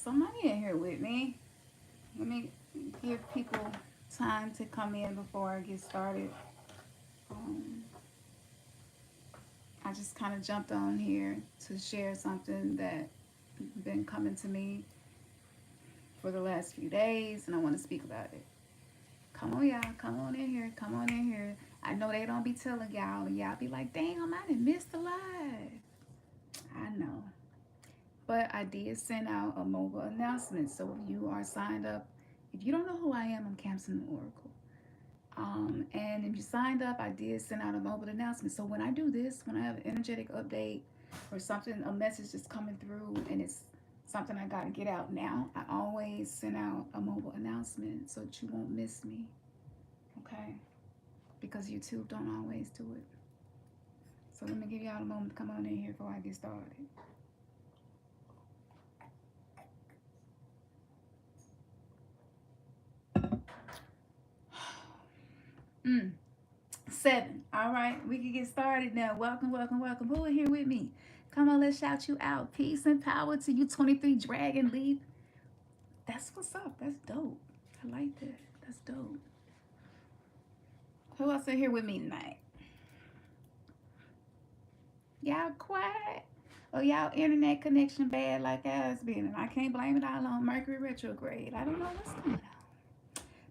somebody in here with me. Let me give people time to come in before I get started. I just kind of jumped on here to share something that been coming to me for the last few days, and I want to speak about it. Come on, y'all. Come on in here. Come on in here. I know they don't be telling y'all, and y'all be like, damn, I done missed the live. I know. But I did send out a mobile announcement. So if you are signed up, if you don't know who I am, I'm Khamsintheoracle. And if you signed up, I did send out a mobile announcement. So when I do this, when I have an energetic update or something, a message is coming through and it's something I got to get out now, I always send out a mobile announcement so that you won't miss me. Okay? Because YouTube don't always do it. So let me give y'all a moment to come on in here before I get started. 7. All right, we can get started now. Welcome, welcome, welcome. Who in here with me? Come on, let's shout you out. Peace and power to you, 23 Dragon Leap. That's what's up. That's dope. I like that. That's dope. Who else in here with me tonight? Y'all quiet? Oh, y'all internet connection bad like ours been, and I can't blame it all on Mercury retrograde. I don't know what's going on,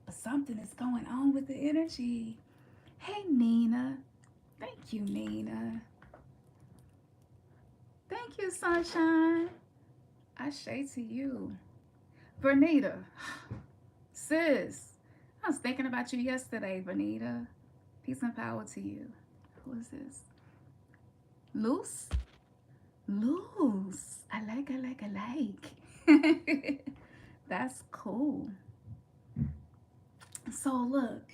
but something is going on with the energy. Hey, Nina. Thank you, Nina. Thank you, Sunshine. I say to you. Vernita. Sis. I was thinking about you yesterday, Vernita. Peace and power to you. Who is this? Loose? Loose. I like. That's cool. So look.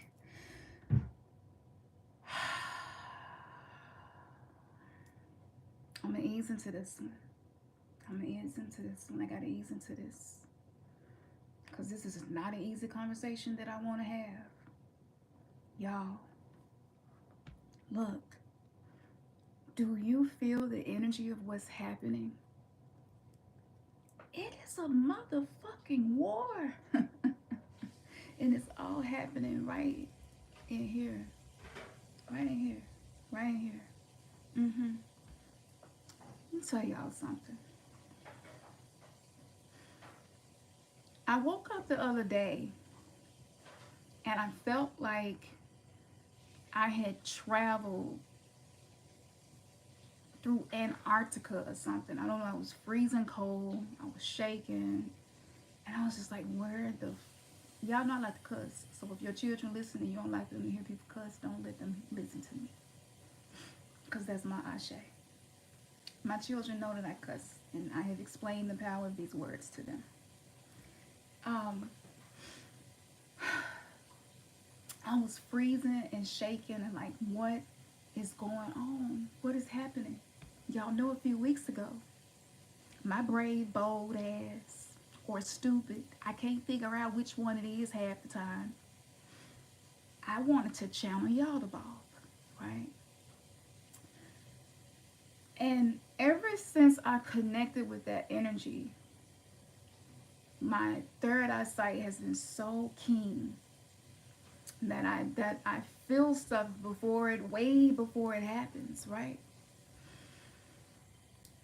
I'm going to ease into this one. I got to ease into this. Because this is not an easy conversation that I want to have. Y'all. Look. Do you feel the energy of what's happening? It is a motherfucking war. And it's all happening right in here. Right in here. Right in here. Let me tell y'all something. I woke up the other day and I felt like I had traveled through Antarctica or something. I don't know. I was freezing cold. I was shaking. And I was just like, where the... Y'all know I like to cuss. So if your children listen and you don't like them to hear people cuss, don't let them listen to me. Because that's my ashe. My children know that I cuss, and I have explained the power of these words to them. I was freezing and shaking and like, what is going on? What is happening? Y'all know a few weeks ago, my brave, bold ass, or stupid, I can't figure out which one it is half the time, I wanted to channel y'all the ball, right? And ever since I connected with that energy, my third eyesight has been so keen that I feel stuff way before it happens, right?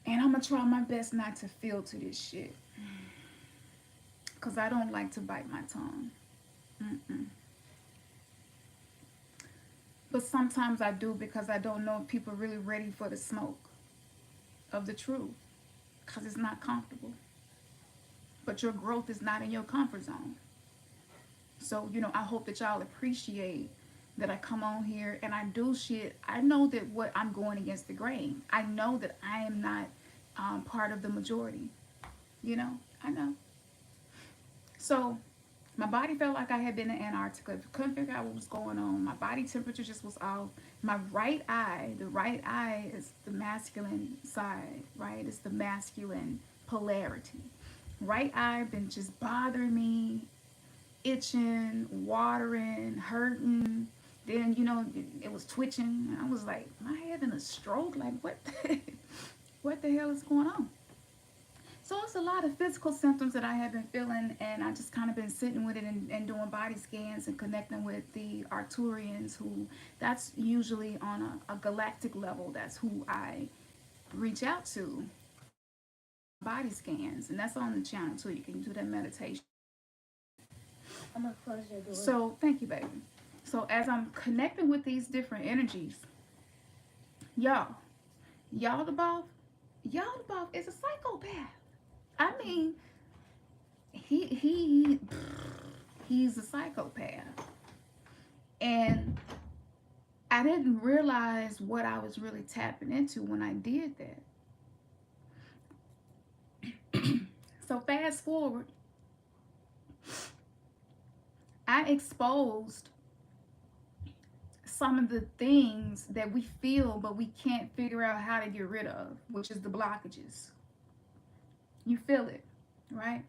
And I'm gonna try my best not to filter this shit, because I don't like to bite my tongue. But sometimes I do, because I don't know if people are really ready for the smoke of the truth, because it's not comfortable. But your growth is not in your comfort zone. So, you know, I hope that y'all appreciate that I come on here and I do shit. I know that what I'm going against the grain. I know that I am not part of the majority. You know, I know. So my body felt like I had been in Antarctica. Couldn't figure out what was going on. My body temperature just was off. My right eye, the right eye is the masculine side, right? It's the masculine polarity. Right eye been just bothering me, itching, watering, hurting. Then, you know, it was twitching. And I was like, am I having a stroke? Like, what the hell is going on? So it's a lot of physical symptoms that I have been feeling, and I just kind of been sitting with it and doing body scans and connecting with the Arturians, who that's usually on a galactic level. That's who I reach out to for my body scans, and that's on the channel too. You can do that meditation. I'm gonna close your door. So thank you, baby. So as I'm connecting with these different energies, y'all, y'all the boss is a psychopath. I mean, he he's a psychopath, and I didn't realize what I was really tapping into when I did that. So fast forward, I exposed some of the things that we feel but we can't figure out how to get rid of, which is the blockages. You feel it, right?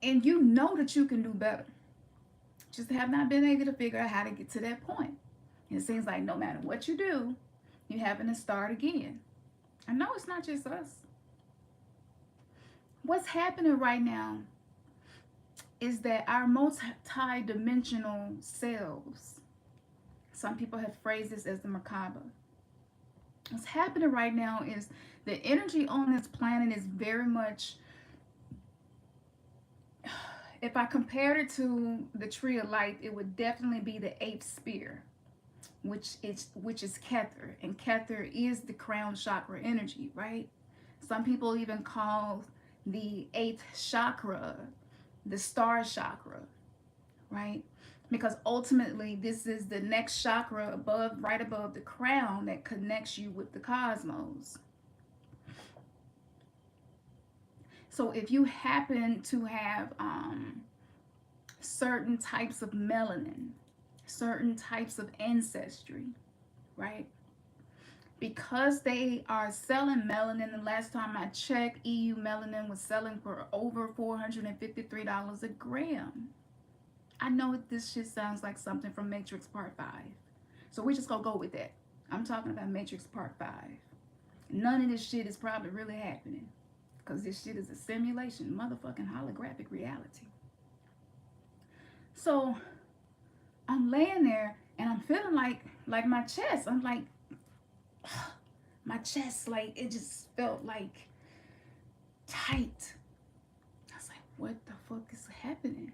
And you know that you can do better. Just have not been able to figure out how to get to that point. And it seems like no matter what you do, you're having to start again. I know it's not just us. What's happening right now is that our multi-dimensional selves, some people have phrased this as the macabre. What's happening right now is the energy on this planet is very much, if I compared it to the tree of life, it would definitely be the eighth spear, which is Kether, and Kether is the crown chakra energy, right? Some people even call the eighth chakra the star chakra, right? Because ultimately this is the next chakra above, right above the crown, that connects you with the cosmos. So if you happen to have certain types of melanin, certain types of ancestry, right? Because they are selling melanin, the last time I checked, EU melanin was selling for over $453 a gram. I know this shit sounds like something from Matrix Part 5. So we're just gonna go with that. I'm talking about Matrix Part 5. None of this shit is probably really happening, because this shit is a simulation, motherfucking holographic reality. So I'm laying there and I'm feeling like my chest. I'm like, my chest, like it just felt like tight. I was like, what the fuck is happening?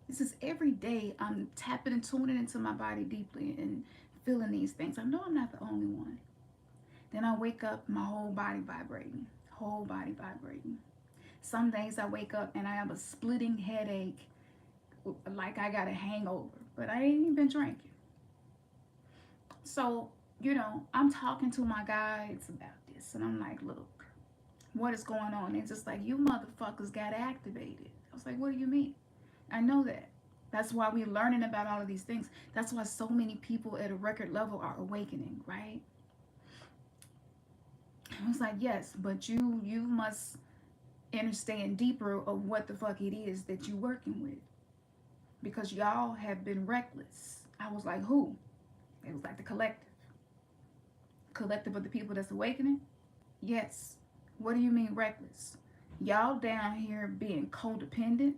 This is every day I'm tapping and tuning into my body deeply and feeling these things. I know I'm not the only one. Then I wake up, my whole body vibrating, whole body vibrating. Some days I wake up and I have a splitting headache, like I got a hangover, but I ain't even been drinking. So, I'm talking to my guides about this, and I'm like, look, what is going on? It's just like, you motherfuckers got activated. I was like, what do you mean? I know that. That's why we're learning about all of these things. That's why so many people at a record level are awakening, right? I was like, yes, but you must understand deeper of what the fuck it is that you're working with, because y'all have been reckless. I was like, who? It was like the collective of the people that's awakening. Yes. What do you mean reckless? Y'all down here being codependent.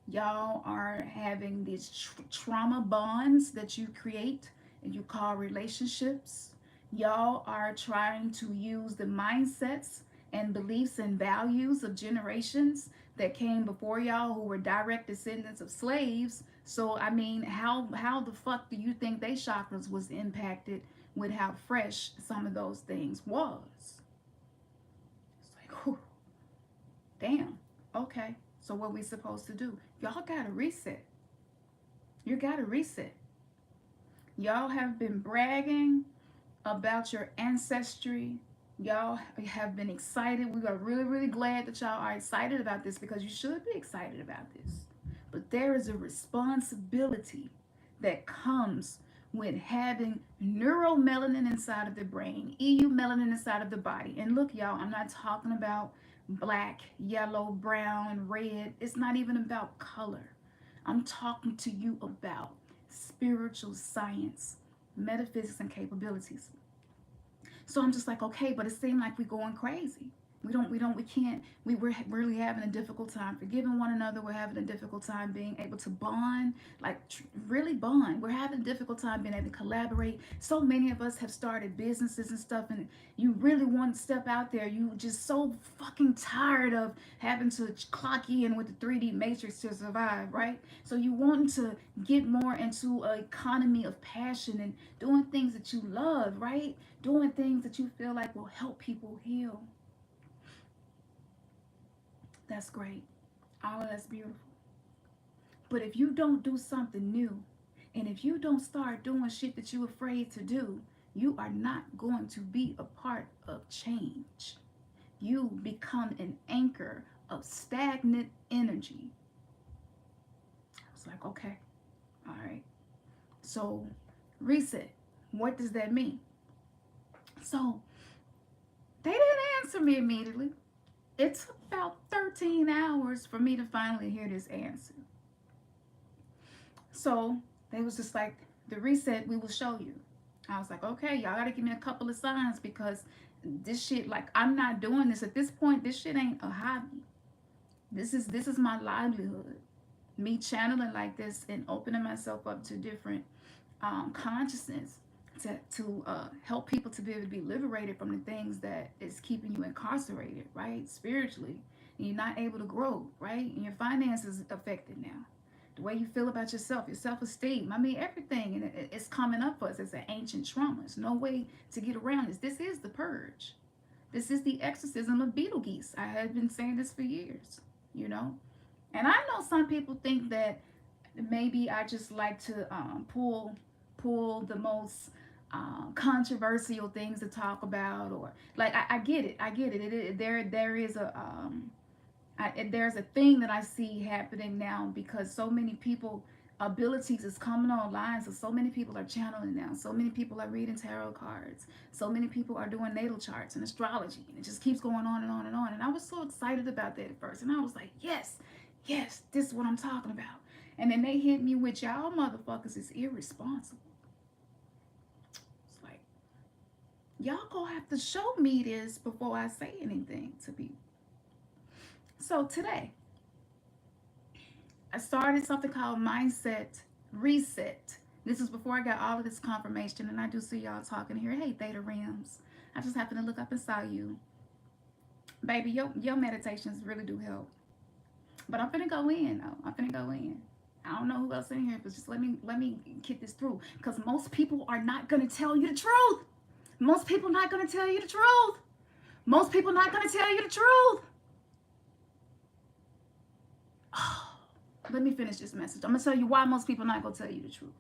Y'all are having these trauma bonds that you create and you call relationships. Y'all are trying to use the mindsets and beliefs and values of generations that came before y'all, who were direct descendants of slaves. So I mean, how the fuck do you think they chakras was impacted with how fresh some of those things was? It's like, whew, damn. Okay. So what we supposed to do? Y'all gotta reset. You gotta reset. Y'all have been bragging about your ancestry. Y'all have been excited. We are really, really glad that y'all are excited about this, because you should be excited about this. But there is a responsibility that comes with having neuromelanin inside of the brain, EU melanin inside of the body. And look, y'all, I'm not talking about black, yellow, brown, red. It's not even about color. I'm talking to you about spiritual science, metaphysics, and capabilities. So I'm just like, okay, but it seemed like we're going crazy. We're really having a difficult time forgiving one another. We're having a difficult time being able to bond, like really bond. We're having a difficult time being able to collaborate. So many of us have started businesses and stuff, and you really want to step out there. You just so fucking tired of having to clock in with the 3D matrix to survive, right? So you want to get more into an economy of passion and doing things that you love, right? Doing things that you feel like will help people heal. That's great. All of that's beautiful. But if you don't do something new, and if you don't start doing shit that you're afraid to do, you are not going to be a part of change. You become an anchor of stagnant energy. I was like, okay, all right. So, reset. What does that mean? So, they didn't answer me immediately. It took about 13 hours for me to finally hear this answer. So, they was just like, the reset, we will show you. I was like, okay, y'all gotta give me a couple of signs, because this shit, like, I'm not doing this. At this point, this shit ain't a hobby. This is my livelihood. Me channeling like this and opening myself up to different consciousness to help people to be able to be liberated from the things that is keeping you incarcerated, right? Spiritually. And you're not able to grow, right? And your finances affected now. The way you feel about yourself, your self-esteem, I mean, everything. And it's coming up for us as an ancient trauma. There's no way to get around this. This is the purge. This is the exorcism of Beetlegeese. I have been saying this for years, you know? And I know some people think that maybe I just like to pull the most controversial things to talk about, or like I get it. There is a there's a thing that I see happening now, because so many people abilities is coming online, so many people are channeling now, so many people are reading tarot cards, so many people are doing natal charts and astrology, and it just keeps going on and on and on. And I was so excited about that at first, and I was like, yes, this is what I'm talking about. And then they hit me with, y'all motherfuckers is irresponsible. It's like, y'all gonna have to show me this before I say anything to people. So today, I started something called Mindset Reset. This is before I got all of this confirmation, and I do see y'all talking here. Hey, Theta Rims. I just happened to look up and saw you. Baby, your meditations really do help. But I'm finna go in, though. I'm finna go in. I don't know who else in here, but just let me get this through. Because most people are not gonna tell you the truth. Most people not gonna tell you the truth. Most people not gonna tell you the truth. Oh, let me finish this message. I'm gonna tell you why most people not gonna tell you the truth.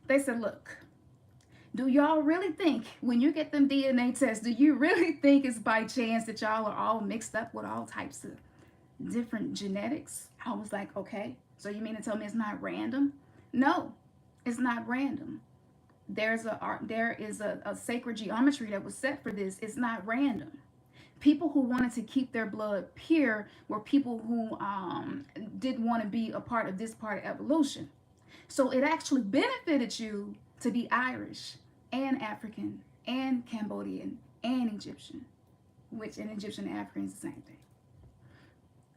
They said, look, do y'all really think when you get them DNA tests, do you really think it's by chance that y'all are all mixed up with all types of different genetics? I was like, okay, so you mean to tell me it's not random? No, it's not random. There is a sacred geometry that was set for this. It's not random. People who wanted to keep their blood pure were people who didn't want to be a part of this part of evolution. So it actually benefited you to be Irish and African and Cambodian and Egyptian, which in Egyptian and African is the same thing.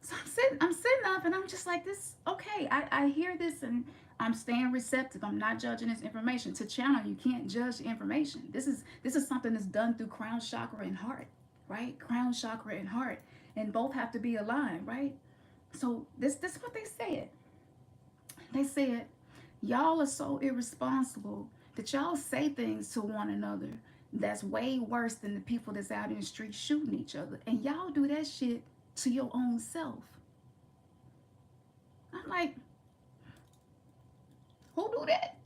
So I'm sitting up and I'm just like, this, okay, I hear this and I'm staying receptive. I'm not judging this information. To channel, you can't judge the information. This is something that's done through crown chakra and heart, right? Crown chakra and heart, and both have to be aligned, right? So this is what they said. They said, y'all are so irresponsible that y'all say things to one another that's way worse than the people that's out in the street shooting each other. And y'all do that shit to your own self. I'm like, who do that?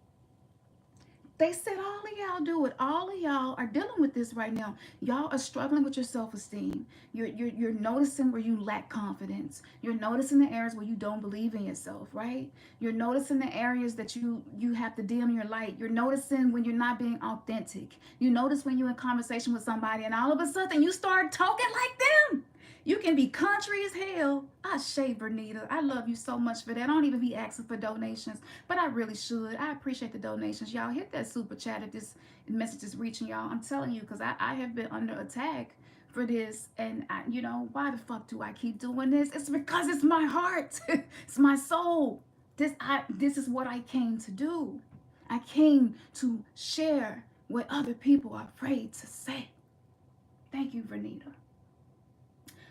They said all of y'all do it. All of y'all are dealing with this right now. Y'all are struggling with your self-esteem. You're noticing where you lack confidence. You're noticing the areas where you don't believe in yourself, right? You're noticing the areas that you have to dim your light. You're noticing when you're not being authentic. You notice when you're in conversation with somebody and all of a sudden you start talking like them. You can be country as hell. I shave Vernita. I love you so much for that. I don't even be asking for donations, but I really should. I appreciate the donations. Y'all hit that super chat if this message is reaching y'all. I'm telling you, because I have been under attack for this. And, you know, why the fuck do I keep doing this? It's because it's my heart. It's my soul. This is what I came to do. I came to share what other people are afraid to say. Thank you, Vernita.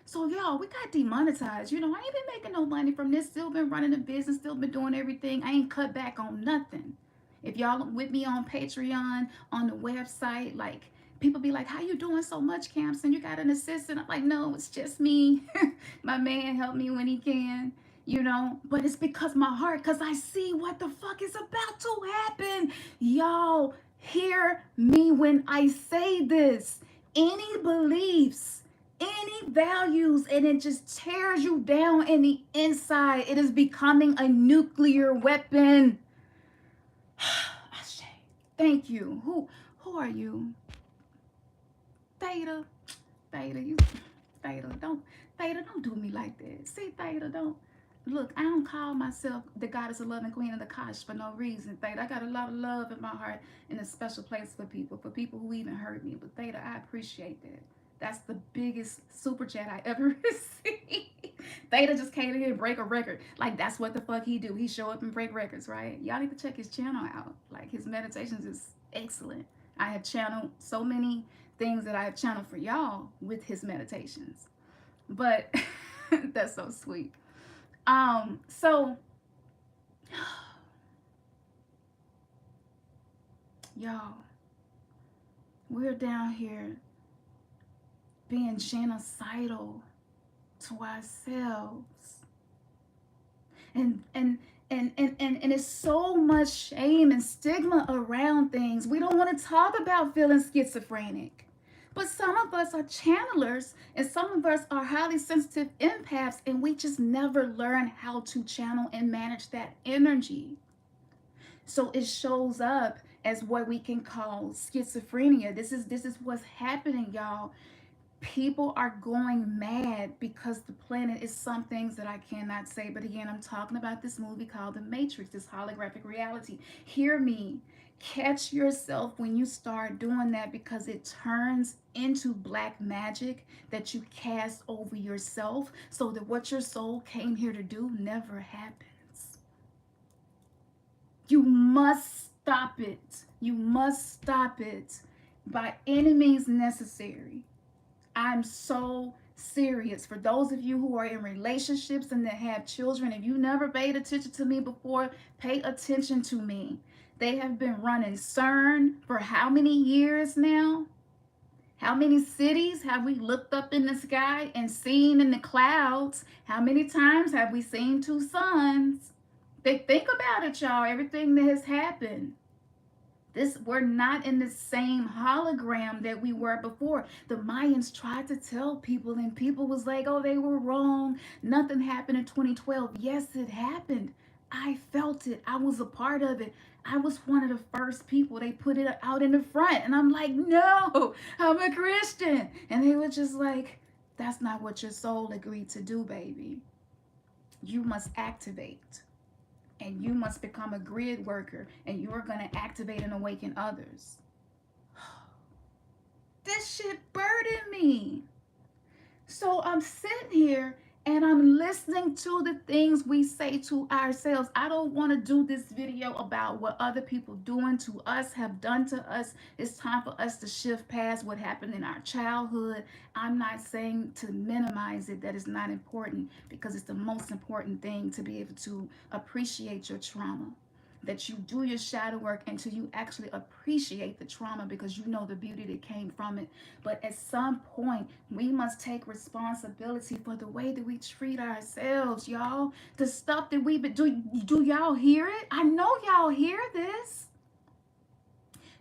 So, y'all, we got demonetized. You know, I ain't been making no money from this. Still been running the business. Still been doing everything. I ain't cut back on nothing. If y'all with me on Patreon, on the website, like, people be like, how you doing so much, Khamsin? You got an assistant? I'm like, no, it's just me. My man help me when he can. You know, but it's because my heart, because I see what the fuck is about to happen. Y'all, hear me when I say this. Any beliefs, any values, and it just tears you down in the inside. It is becoming a nuclear weapon. Thank you. Who are you? Theta, don't do me like that. See, Theta, don't. Look, I don't call myself the goddess of love and queen of the Kosh for no reason, Theta. I got a lot of love in my heart and a special place for people who even hurt me. But Theta, I appreciate that. That's the biggest super chat I ever received. Theta just came in here and break a record. Like, that's what the fuck he do. He show up and break records, right? Y'all need to check his channel out. Like, his meditations is excellent. I have channeled so many things that I have channeled for y'all with his meditations. But that's so sweet. So y'all, we're down here being genocidal to ourselves. And it's so much shame and stigma around things. We don't want to talk about feeling schizophrenic. But some of us are channelers and some of us are highly sensitive empaths, and we just never learn how to channel and manage that energy. So it shows up as what we can call schizophrenia. This is what's happening, y'all. People are going mad because the planet is some things that I cannot say. But again, I'm talking about this movie called The Matrix, this holographic reality. Hear me. Catch yourself when you start doing that, because it turns into black magic that you cast over yourself so that what your soul came here to do never happens. You must stop it. You must stop it by any means necessary. I'm so serious. For those of you who are in relationships and that have children, if you never paid attention to me before, pay attention to me. They have been running CERN for how many years now? How many cities have we looked up in the sky and seen in the clouds? How many times have we seen two suns? Think about it, y'all. Everything that has happened. We're not in the same hologram that we were before. The Mayans tried to tell people, and people was like, oh, they were wrong. Nothing happened in 2012. Yes, it happened. I felt it. I was a part of it. I was one of the first people. They put it out in the front. And I'm like, no, I'm a Christian. And they were just like, that's not what your soul agreed to do, baby. You must activate. And you must become a grid worker. And you are going to activate and awaken others. This shit burdened me. So I'm sitting here and I'm listening to the things we say to ourselves. I don't want to do this video about what other people doing to us, have done to us. It's time for us to shift past what happened in our childhood. I'm not saying to minimize it. That is not important, because it's the most important thing to be able to appreciate your trauma. That you do your shadow work until you actually appreciate the trauma, because you know the beauty that came from it. But at some point, we must take responsibility for the way that we treat ourselves, y'all. The stuff that we've been doing. Do y'all hear it? I know y'all hear this.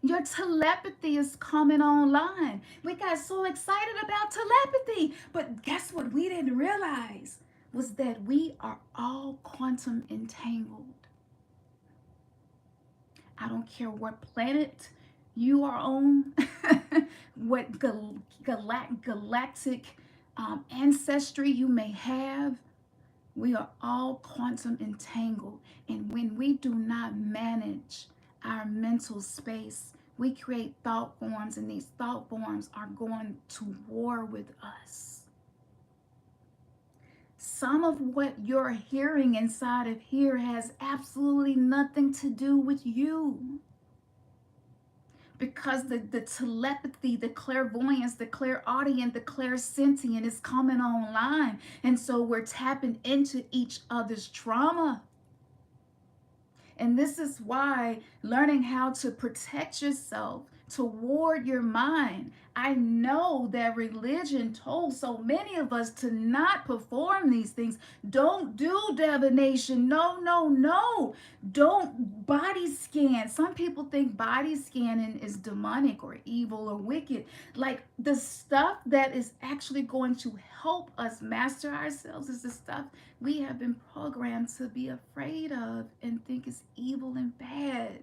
Your telepathy is coming online. We got so excited about telepathy. But guess what we didn't realize was that we are all quantum entangled. I don't care what planet you are on, what galactic ancestry you may have, we are all quantum entangled. And when we do not manage our mental space, we create thought forms, and these thought forms are going to war with us. Some of what you're hearing inside of here has absolutely nothing to do with you. Because the telepathy, the clairvoyance, the clairaudient, the clairsentient is coming online. And so we're tapping into each other's trauma. And this is why learning how to protect yourself, to ward your mind. I know that religion told so many of us to not perform these things. Don't do divination. No, no, no. Don't body scan. Some people think body scanning is demonic or evil or wicked. Like, the stuff that is actually going to help us master ourselves is the stuff we have been programmed to be afraid of and think is evil and bad.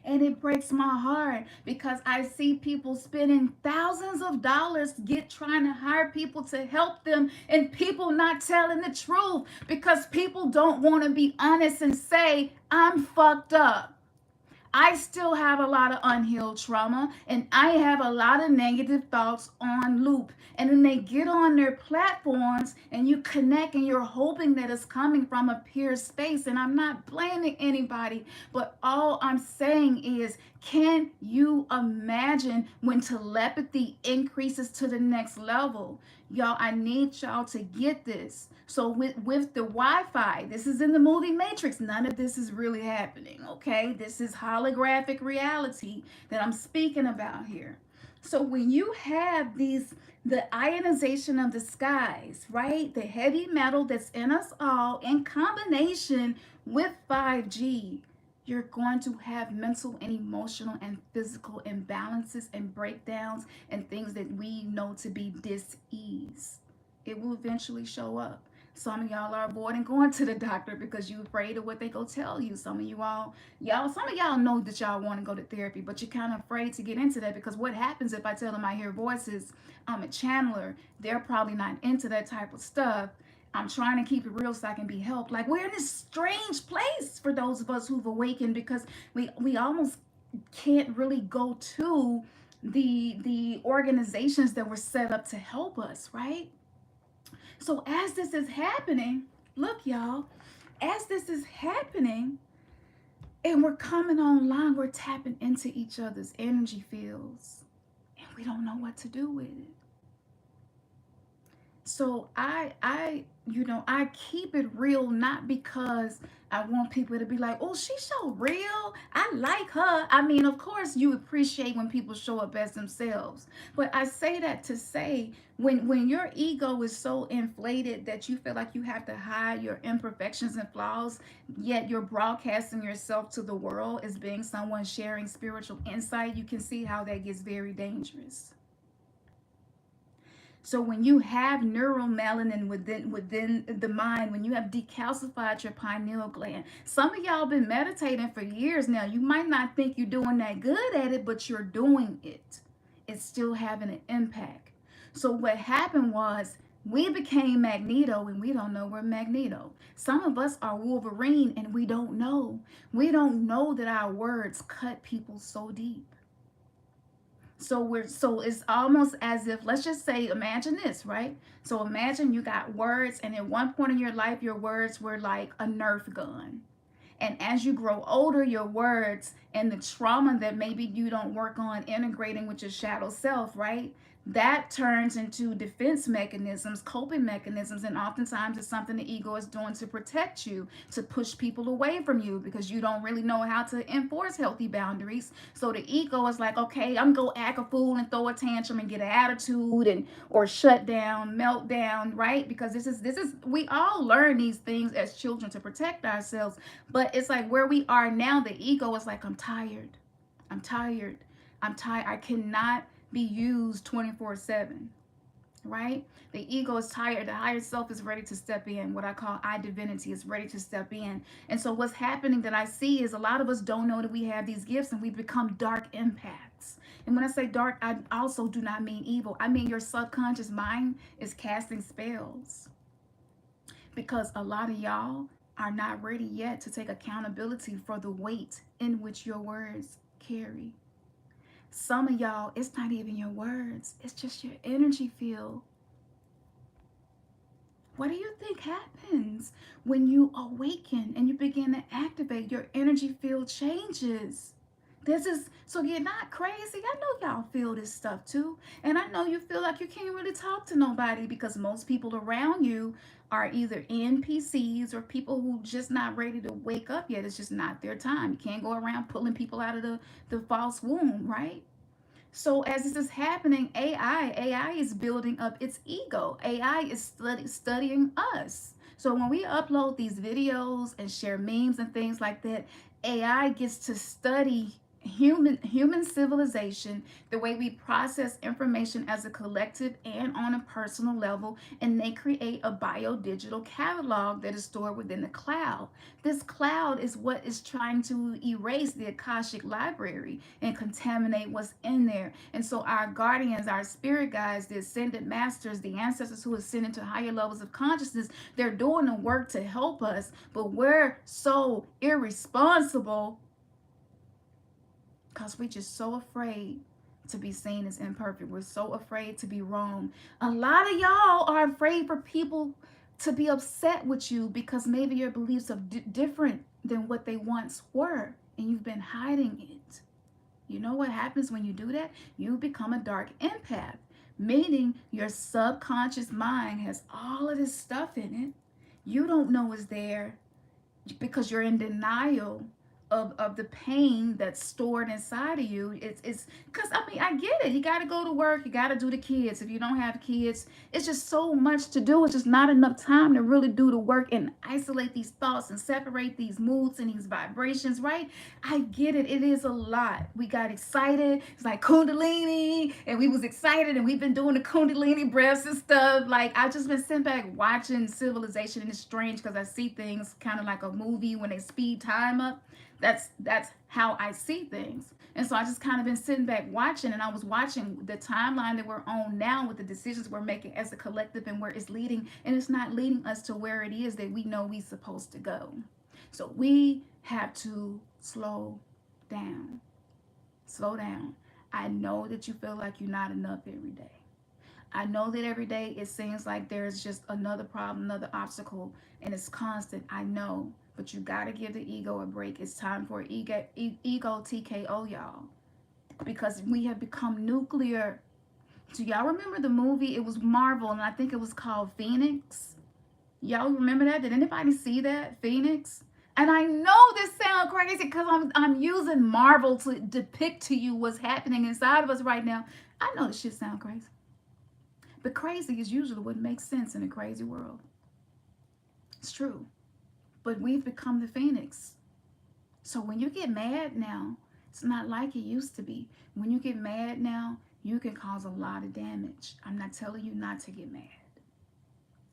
And it breaks my heart because I see people spending thousands of dollars trying to hire people to help them, and people not telling the truth because people don't want to be honest and say, I'm fucked up. I still have a lot of unhealed trauma, and I have a lot of negative thoughts on loop. And then they get on their platforms and you connect and you're hoping that it's coming from a pure space. And I'm not blaming anybody, but all I'm saying is, can you imagine when telepathy increases to the next level? Y'all, I need y'all to get this. So with the Wi-Fi, this is in the movie Matrix. None of this is really happening, okay? This is holographic reality that I'm speaking about here. So when you have the ionization of the skies, right? The heavy metal that's in us all in combination with 5G, you're going to have mental and emotional and physical imbalances and breakdowns and things that we know to be dis-ease. It will eventually show up. Some of y'all are avoiding going to the doctor because you're afraid of what they go tell you. Some of y'all know that y'all want to go to therapy, but you're kind of afraid to get into that because what happens if I tell them I hear voices? I'm a channeler. They're probably not into that type of stuff. I'm trying to keep it real so I can be helped. Like, we're in this strange place for those of us who've awakened because we almost can't really go to the organizations that were set up to help us, right? So as this is happening, look, y'all, as this is happening and we're coming online, we're tapping into each other's energy fields and we don't know what to do with it. So I keep it real, not because I want people to be like, oh, she's so real, I like her. I mean, of course you appreciate when people show up as themselves, but I say that to say, when your ego is so inflated that you feel like you have to hide your imperfections and flaws, yet you're broadcasting yourself to the world as being someone sharing spiritual insight, you can see how that gets very dangerous. So when you have neuromelanin within the mind, when you have decalcified your pineal gland, some of y'all been meditating for years now. You might not think you're doing that good at it, but you're doing it. It's still having an impact. So what happened was we became Magneto and we don't know we're Magneto. Some of us are Wolverine and we don't know. We don't know that our words cut people so deep. So it's almost as if, let's just say, imagine this, right? So imagine you got words, and at one point in your life, your words were like a Nerf gun. And as you grow older, your words and the trauma that maybe you don't work on integrating with your shadow self, right? That turns into defense mechanisms, coping mechanisms, and oftentimes it's something the ego is doing to protect you, to push people away from you because you don't really know how to enforce healthy boundaries. So the ego is like, okay, I'm gonna go act a fool and throw a tantrum and get an attitude and or shut down, melt down, right? Because this is we all learn these things as children to protect ourselves, but it's like where we are now, the ego is like, I'm tired, I cannot be used 24/7. right? The ego is tired. The higher self is ready to step in. What I call I divinity is ready to step in. And so what's happening that I see is a lot of us don't know that we have these gifts, and we become dark empaths. And when I say dark, I also do not mean evil. I mean your subconscious mind is casting spells, because a lot of y'all are not ready yet to take accountability for the weight in which your words carry. Some of y'all, it's not even your words, it's just your energy field. What do you think happens when you awaken and you begin to activate? Your energy field changes. This is, so you're not crazy. I know y'all feel this stuff too. And I know you feel like you can't really talk to nobody because most people around you are either NPCs or people who just not ready to wake up yet. It's just not their time. You can't go around pulling people out of the false womb, right? So as this is happening, AI is building up its ego. AI is studying us. So when we upload these videos and share memes and things like that, AI gets to study human civilization, the way we process information as a collective and on a personal level, and they create a biodigital catalog that is stored within the cloud. This cloud is what is trying to erase the Akashic library and contaminate what's in there. And so our guardians, our spirit guides, the ascended masters, the ancestors who ascend into higher levels of consciousness, they're doing the work to help us, but we're so irresponsible because we're just so afraid to be seen as imperfect. We're so afraid to be wrong. A lot of y'all are afraid for people to be upset with you because maybe your beliefs are different than what they once were, and you've been hiding it. You know what happens when you do that? You become a dark empath, meaning your subconscious mind has all of this stuff in it. You don't know it's there because you're in denial of the pain that's stored inside of you. It's because I mean I get it. You got to go to work. You got to do the kids. If you don't have kids, it's just so much to do. It's just not enough time to really do the work and isolate these thoughts and separate these moods and these vibrations. Right? I get it. It is a lot. We got excited. It's like Kundalini, and we was excited, and we've been doing the Kundalini breaths and stuff. Like I just been sitting back watching Civilization, and it's strange because I see things kind of like a movie when they speed time up. That's how I see things. And so I just kind of been sitting back watching, and I was watching the timeline that we're on now with the decisions we're making as a collective and where it's leading, and it's not leading us to where it is that we know we're supposed to go. So we have to slow down. Slow down. I know that you feel like you're not enough every day. I know that every day it seems like there's just another problem, another obstacle, and it's constant. I know, but you got to give the ego a break. It's time for ego TKO, y'all, because we have become nuclear. Do y'all remember the movie? It was Marvel, and I think it was called Phoenix. Y'all remember that? Did anybody see that? Phoenix? And I know this sounds crazy because I'm using Marvel to depict to you what's happening inside of us right now. I know this shit sounds crazy. But crazy is usually what makes sense in a crazy world. It's true. But we've become the phoenix. So when you get mad now, it's not like it used to be. When you get mad now, you can cause a lot of damage. I'm not telling you not to get mad.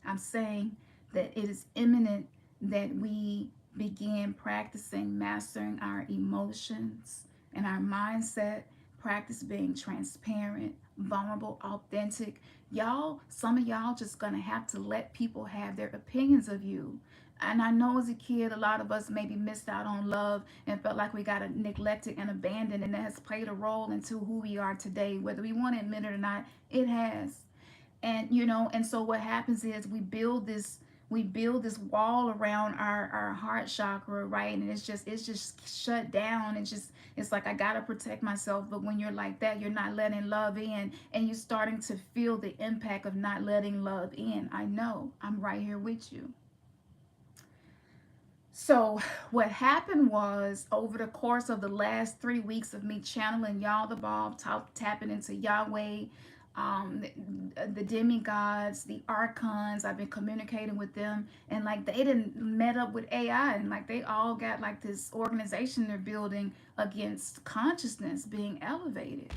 I'm saying that it is imminent that we begin practicing mastering our emotions and our mindset, practice being transparent, vulnerable, authentic. Y'all, some of y'all just gonna have to let people have their opinions of you. And I know as a kid, a lot of us maybe missed out on love and felt like we got neglected and abandoned, and that has played a role into who we are today. Whether we want to admit it or not, it has. And you know, and so what happens is we build this wall around our heart chakra, right? And it's just shut down. It's like I gotta protect myself. But when you're like that, you're not letting love in, and you're starting to feel the impact of not letting love in. I know, I'm right here with you. So what happened was, over the course of the last 3 weeks of me channeling y'all the ball, tapping into Yahweh, the demigods, the archons, I've been communicating with them, and like they didn't met up with AI, and like they all got like this organization they're building against consciousness being elevated.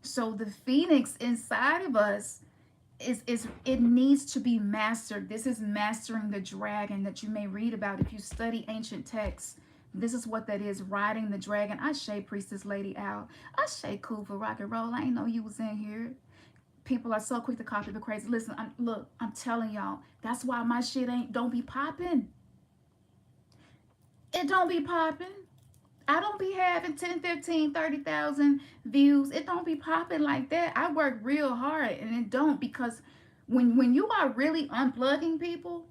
So the phoenix inside of us it needs to be mastered. This is mastering the dragon that you may read about if you study ancient texts. This is what that is, riding the dragon. I shade Priestess Lady Al. I shade Cool for rock and roll. I ain't know you was in here. People are so quick to call people crazy. Listen, I'm telling y'all, that's why my shit don't be popping. It don't be popping. I don't be having 10, 15, 30,000 views. It don't be popping like that. I work real hard, and it don't, because when you are really unplugging people,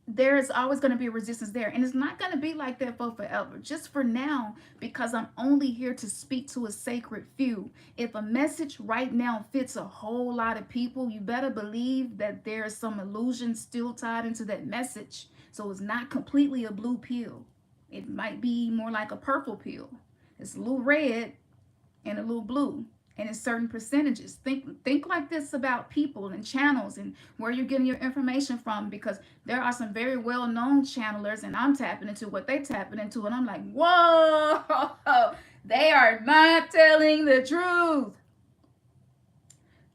there's always going to be a resistance there, and it's not going to be like that for forever. Just for now, because I'm only here to speak to a sacred few. If a message right now fits a whole lot of people, you better believe that there's some illusion still tied into that message. So it's not completely a blue pill. It might be more like a purple pill. It's a little red and a little blue, and it's certain percentages. Think like this about people and channels and where you're getting your information from, because there are some very well-known channelers, and I'm tapping into what they tapping into, and I'm like, whoa, they are not telling the truth.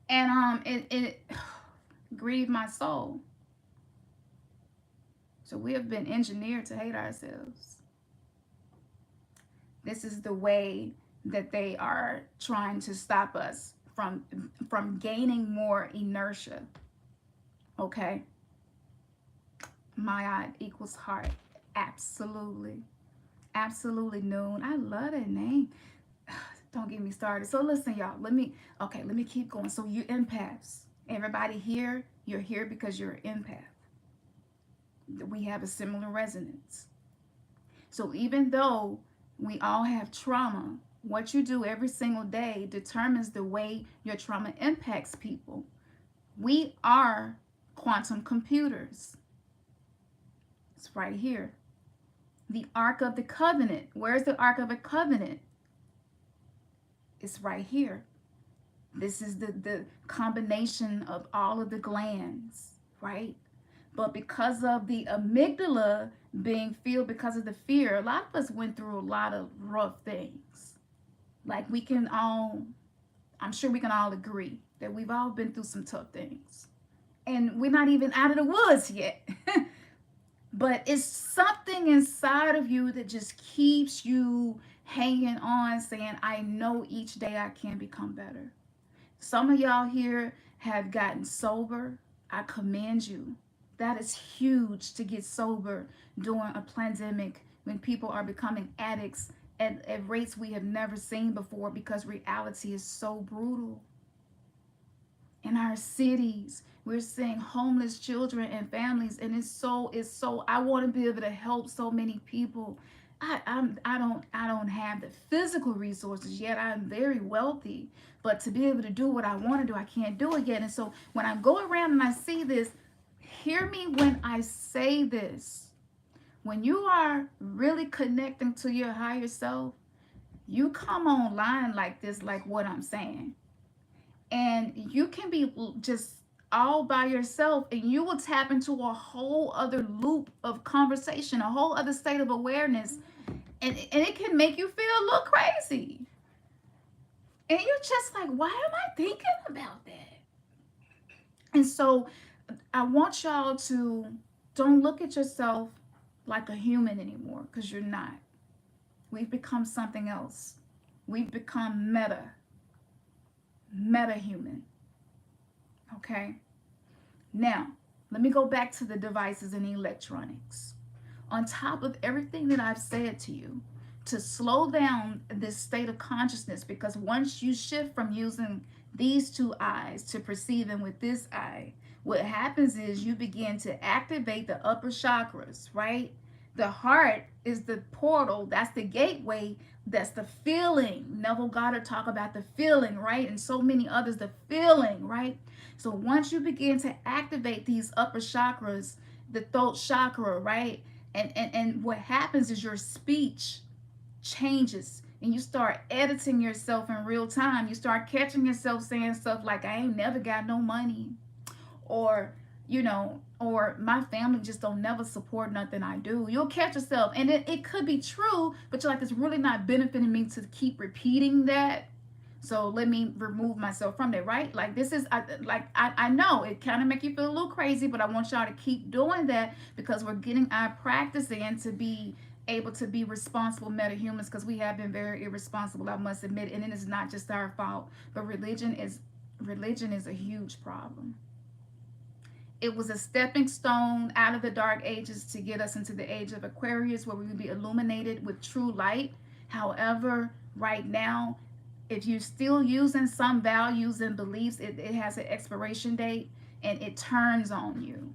And it grieved my soul. So we have been engineered to hate ourselves. This is the way that they are trying to stop us from gaining more inertia. Okay? Maat equals heart. Absolutely. Absolutely, Noon. I love that name. Don't get me started. So listen, y'all. Let me keep going. So you empaths. Everybody here, you're here because you're an empath. We have a similar resonance. So even though we all have trauma, what you do every single day determines the way your trauma impacts people. We are quantum computers. It's right here. The Ark of the Covenant. Where's the Ark of the Covenant? It's right here. This is the combination of all of the glands, right? But because of the amygdala being filled because of the fear, a lot of us went through a lot of rough things. Like I'm sure we can all agree that we've all been through some tough things. And we're not even out of the woods yet. But it's something inside of you that just keeps you hanging on, saying, I know each day I can become better. Some of y'all here have gotten sober. I commend you. That is huge, to get sober during a pandemic when people are becoming addicts at rates we have never seen before, because reality is so brutal. In our cities, we're seeing homeless children and families, and it's so I want to be able to help so many people. I don't have the physical resources yet. I'm very wealthy, but to be able to do what I want to do, I can't do it yet. And so when I go around and I see this, hear me when I say this. When you are really connecting to your higher self, you come online like this, like what I'm saying. And you can be just all by yourself, and you will tap into a whole other loop of conversation, a whole other state of awareness. And it can make you feel a little crazy. And you're just like, why am I thinking about that? And so I want y'all to don't look at yourself like a human anymore, because you're not. We've become something else. We've become meta-human. Okay? Now, let me go back to the devices and electronics. On top of everything that I've said to you, to slow down this state of consciousness, because once you shift from using these two eyes to perceiving with this eye, what happens is you begin to activate the upper chakras, right? The heart is the portal, that's the gateway, that's the feeling. Neville Goddard talk about the feeling, right? And so many others, the feeling, right? So once you begin to activate these upper chakras, the throat chakra, right? And what happens is your speech changes, and you start editing yourself in real time. You start catching yourself saying stuff like, I ain't never got no money, or or my family just don't never support nothing I do. You'll catch yourself, and it could be true, but you're like, it's really not benefiting me to keep repeating that. So let me remove myself from there, right? Like this is, I know it kind of make you feel a little crazy, but I want y'all to keep doing that because we're getting our practice in to be able to be responsible meta-humans, because we have been very irresponsible, I must admit, and it is not just our fault, but religion is a huge problem. It was a stepping stone out of the dark ages to get us into the age of Aquarius, where we would be illuminated with true light. However, right now, if you're still using some values and beliefs, it has an expiration date and it turns on you.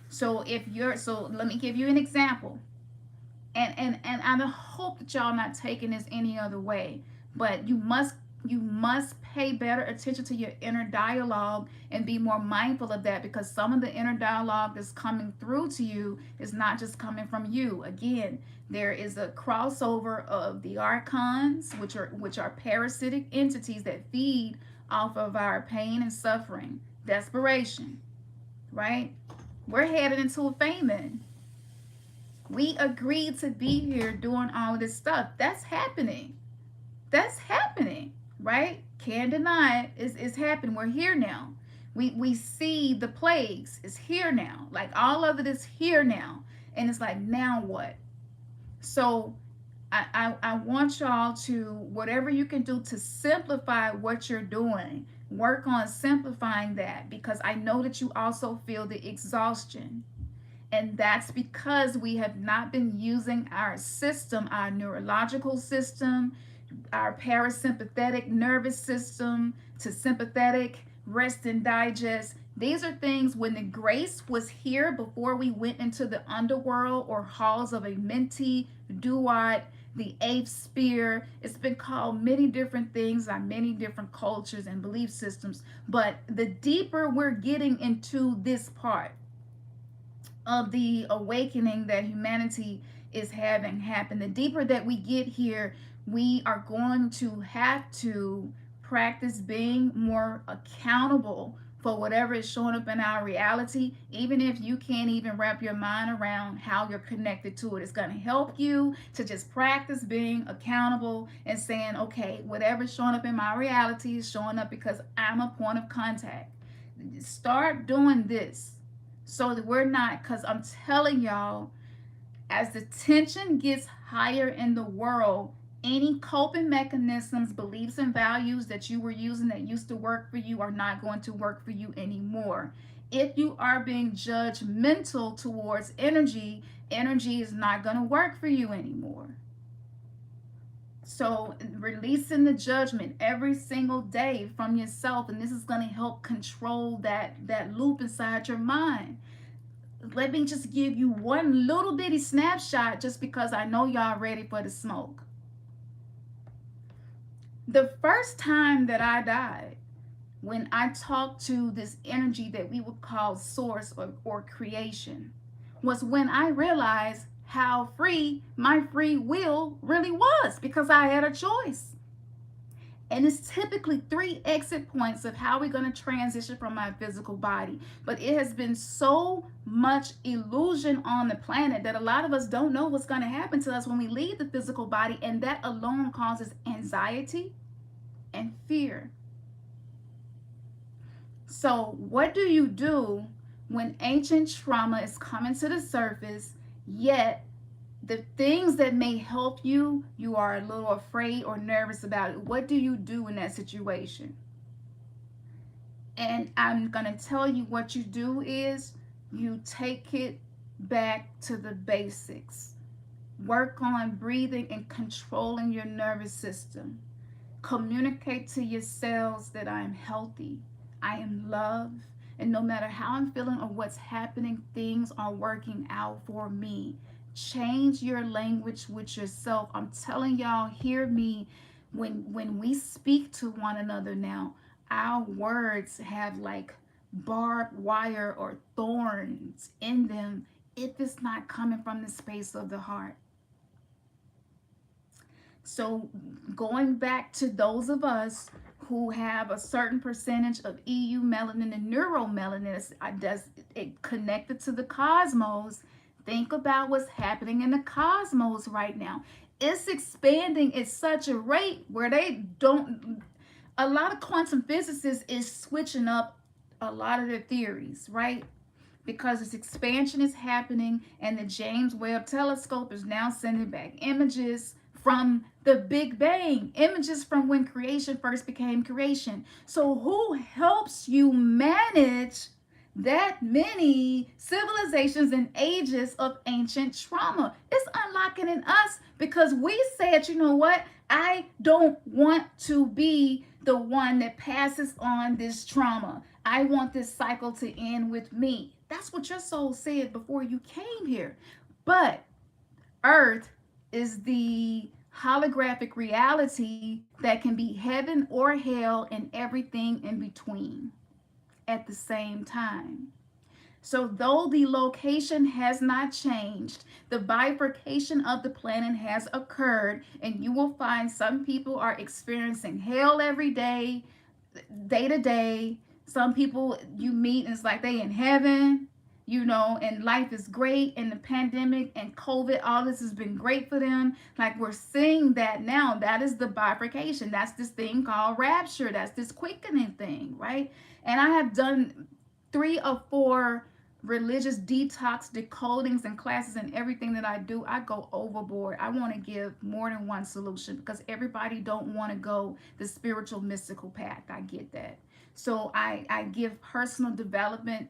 So let me give you an example. And I hope that y'all not taking this any other way, but you must pay better attention to your inner dialogue and be more mindful of that, because some of the inner dialogue that's coming through to you is not just coming from you. Again, there is a crossover of the archons, which are parasitic entities that feed off of our pain and suffering, desperation, right? We're headed into a famine. We agreed to be here doing all of this stuff. That's happening. That's happening, right? Can't deny it. It's happening. We're here now. We see the plagues. It's here now. Like all of it is here now. And it's like, now what? So I want y'all to, whatever you can do to simplify what you're doing, work on simplifying that, because I know that you also feel the exhaustion. And that's because we have not been using our system, our neurological system, our parasympathetic nervous system to sympathetic, rest and digest. These are things when the grace was here before we went into the underworld or hallsofamenti, duat, the eighth sphere. It's been called many different things by many different cultures and belief systems. But the deeper we're getting into this part of the awakening that humanity is having happen, the deeper that we get here, we are going to have to practice being more accountable for whatever is showing up in our reality, even if you can't even wrap your mind around how you're connected to it. It's going to help you to just practice being accountable and saying, okay, whatever's showing up in my reality is showing up because I'm a point of contact. Start doing this so that we're not, because I'm telling y'all, as the tension gets higher in the world, any coping mechanisms, beliefs, and values that you were using that used to work for you are not going to work for you anymore. If you are being judgmental towards energy, energy is not going to work for you anymore. So releasing the judgment every single day from yourself, and this is going to help control that loop inside your mind. Let me just give you one little bitty snapshot, just because I know y'all ready for the smoke. The first time that I died, when I talked to this energy that we would call source or creation, was when I realized how free my free will really was, because I had a choice. And it's typically 3 exit points of how we're going to transition from our physical body. But it has been so much illusion on the planet that a lot of us don't know what's going to happen to us when we leave the physical body. And that alone causes anxiety and fear. So what do you do when ancient trauma is coming to the surface, yet the things that may help you, you are a little afraid or nervous about it? What do you do in that situation? And I'm going to tell you what you do is you take it back to the basics. Work on breathing and controlling your nervous system. Communicate to your cells that I am healthy, I am loved, and no matter how I'm feeling or what's happening, things are working out for me. Change your language with yourself. I'm telling y'all, hear me. When we speak to one another now, our words have like barbed wire or thorns in them if it's not coming from the space of the heart. So going back to those of us who have a certain percentage of EU melanin and neuromelanin, it connected to the cosmos. Think about what's happening in the cosmos right now. it's expanding at such a rate where they don't, a lot of quantum physicists is switching up a lot of their theories, right? Because this expansion is happening, and the James Webb Telescope is now sending back images from the Big Bang, images from when creation first became creation. So who helps you manage that many civilizations and ages of ancient trauma? It's unlocking in us because we said, you know what? I don't want to be the one that passes on this trauma. I want this cycle to end with me. That's what your soul said before you came here. But Earth is the holographic reality that can be heaven or hell and everything in between at the same time. So though the location has not changed, the bifurcation of the planet has occurred, and you will find some people are experiencing hell every day, day to day. Some people you meet and it's like they in heaven, you know, and life is great, and the pandemic and COVID, all this has been great for them. Like we're seeing that now. That is the bifurcation. That's this thing called rapture. That's this quickening thing, right? And I have done 3 or 4 religious detox decodings and classes, and everything that I do, I go overboard. I want to give more than one solution because everybody don't want to go the spiritual mystical path. I get that. So I give personal development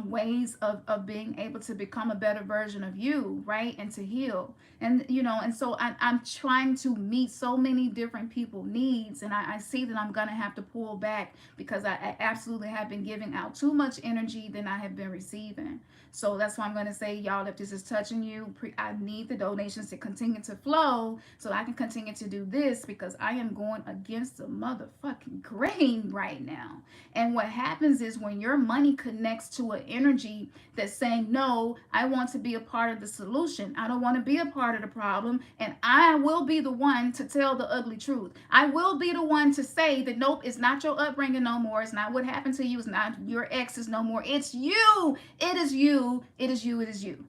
ways of being able to become a better version of you, right? And to heal. And, you know, and so I'm trying to meet so many different people's needs. And I see that I'm going to have to pull back because I absolutely have been giving out too much energy than I have been receiving. So that's why I'm going to say, y'all, if this is touching you, I need the donations to continue to flow so I can continue to do this because I am going against the motherfucking grain right now. And what happens is when your money connects to an energy that's saying, no, I want to be a part of the solution. I don't want to be a part of the problem. And I will be the one to tell the ugly truth. I will be the one to say that, nope, it's not your upbringing no more. It's not what happened to you. It's not your exes no more. It's you. It is you. It is you. It is you.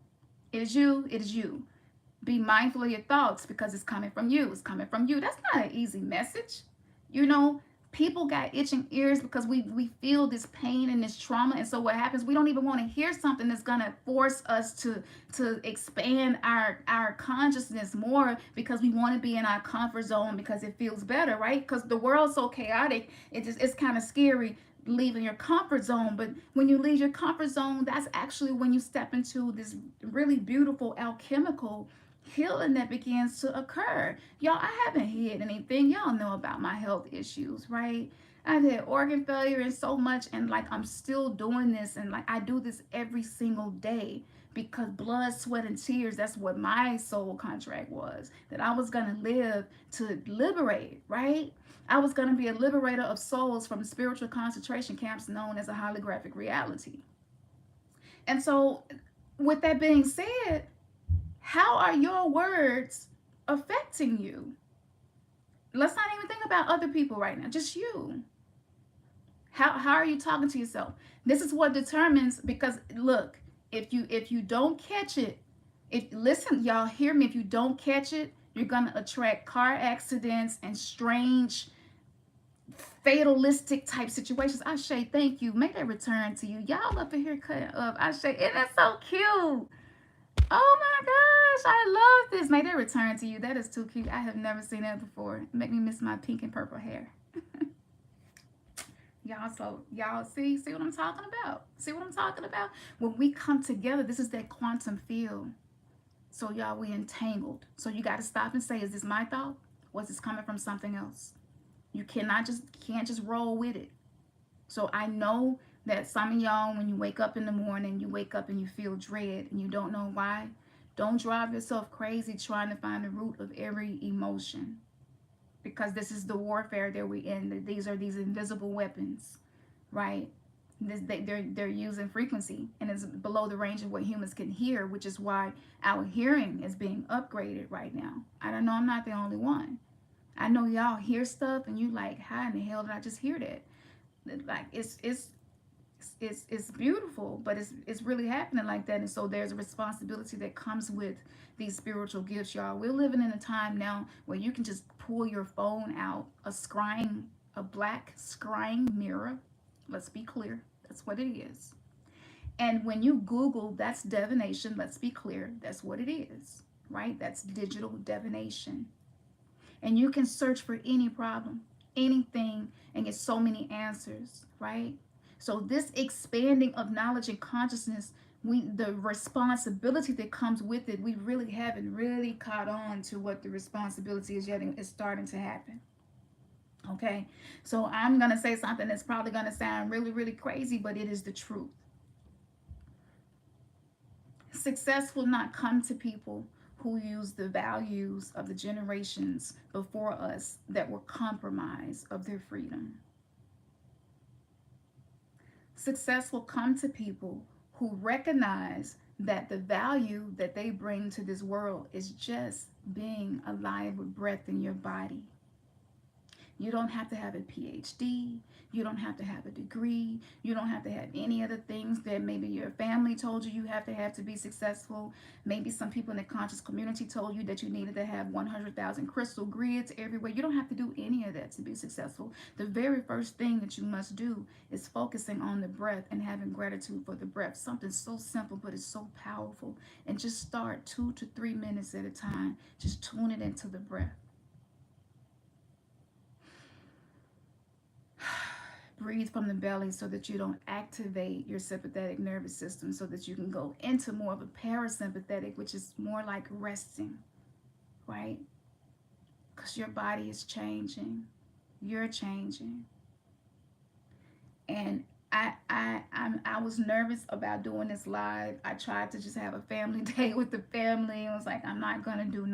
It is you. It is you. Be mindful of your thoughts because it's coming from you. It's coming from you. That's not an easy message. You know, people got itching ears because we feel this pain and this trauma. And so what happens, we don't even want to hear something that's going to force us to expand our consciousness more because we want to be in our comfort zone because it feels better, right? Because the world's so chaotic, it's kind of scary leaving your comfort zone. But when you leave your comfort zone, that's actually when you step into this really beautiful alchemical healing that begins to occur. Y'all, I haven't hid anything. Y'all know about my health issues, right? I've had organ failure and so much, and like I'm still doing this, and like I do this every single day because blood, sweat, and tears, that's what my soul contract was, that I was gonna live to liberate, right? I was gonna be a liberator of souls from spiritual concentration camps known as a holographic reality. And so with that being said, how are your words affecting you? Let's not even think about other people right now, just you. How are you talking to yourself? This is what determines, because look, if you don't catch it, listen, y'all, hear me, if you don't catch it, you're gonna attract car accidents and strange fatalistic type situations. Ashe, thank you. May they return to you. Y'all up in here cutting up. Ashe, isn't that so cute? Oh my gosh, I love this. May they return to you. That is too cute. I have never seen that before. Make me miss my pink and purple hair. Y'all see what I'm talking about? See what I'm talking about? When we come together, this is that quantum field. So y'all, we entangled. So you got to stop and say, is this my thought? Or is this coming from something else? You can't just roll with it. So I know that some of y'all, when you wake up in the morning, you wake up and you feel dread and you don't know why. Don't drive yourself crazy trying to find the root of every emotion, because this is the warfare that we're in. These are these invisible weapons, right? They're using frequency, and it's below the range of what humans can hear, which is why our hearing is being upgraded right now. I don't know, I'm not the only one. I know y'all hear stuff and you like, how in the hell did I just hear that? Like it's it's beautiful, but it's really happening like that. And so there's a responsibility that comes with these spiritual gifts, y'all. We're living in a time now where you can just pull your phone out, a black scrying mirror. Let's be clear, that's what it is. And when you Google, that's divination. Let's be clear, that's what it is, right? That's digital divination. And you can search for any problem, anything, and get so many answers, right? So this expanding of knowledge and consciousness, the responsibility that comes with it, we really haven't really caught on to what the responsibility is yet. It's starting to happen. Okay, so I'm gonna say something that's probably gonna sound really, really crazy, but it is the truth. Success will not come to people who use the values of the generations before us that were compromised of their freedom. Success will come to people who recognize that the value that they bring to this world is just being alive with breath in your body. You don't have to have a PhD. You don't have to have a degree. You don't have to have any other things that maybe your family told you have to be successful. Maybe some people in the conscious community told you that you needed to have 100,000 crystal grids everywhere. You don't have to do any of that to be successful. The very first thing that you must do is focusing on the breath and having gratitude for the breath. Something so simple, but it's so powerful. And just start 2 to 3 minutes at a time. Just tune it into the breath. Breathe from the belly so that you don't activate your sympathetic nervous system, so that you can go into more of a parasympathetic, which is more like resting, right? Because your body is changing. You're changing. And I was nervous about doing this live. I tried to just have a family day with the family. I was like, I'm not going to do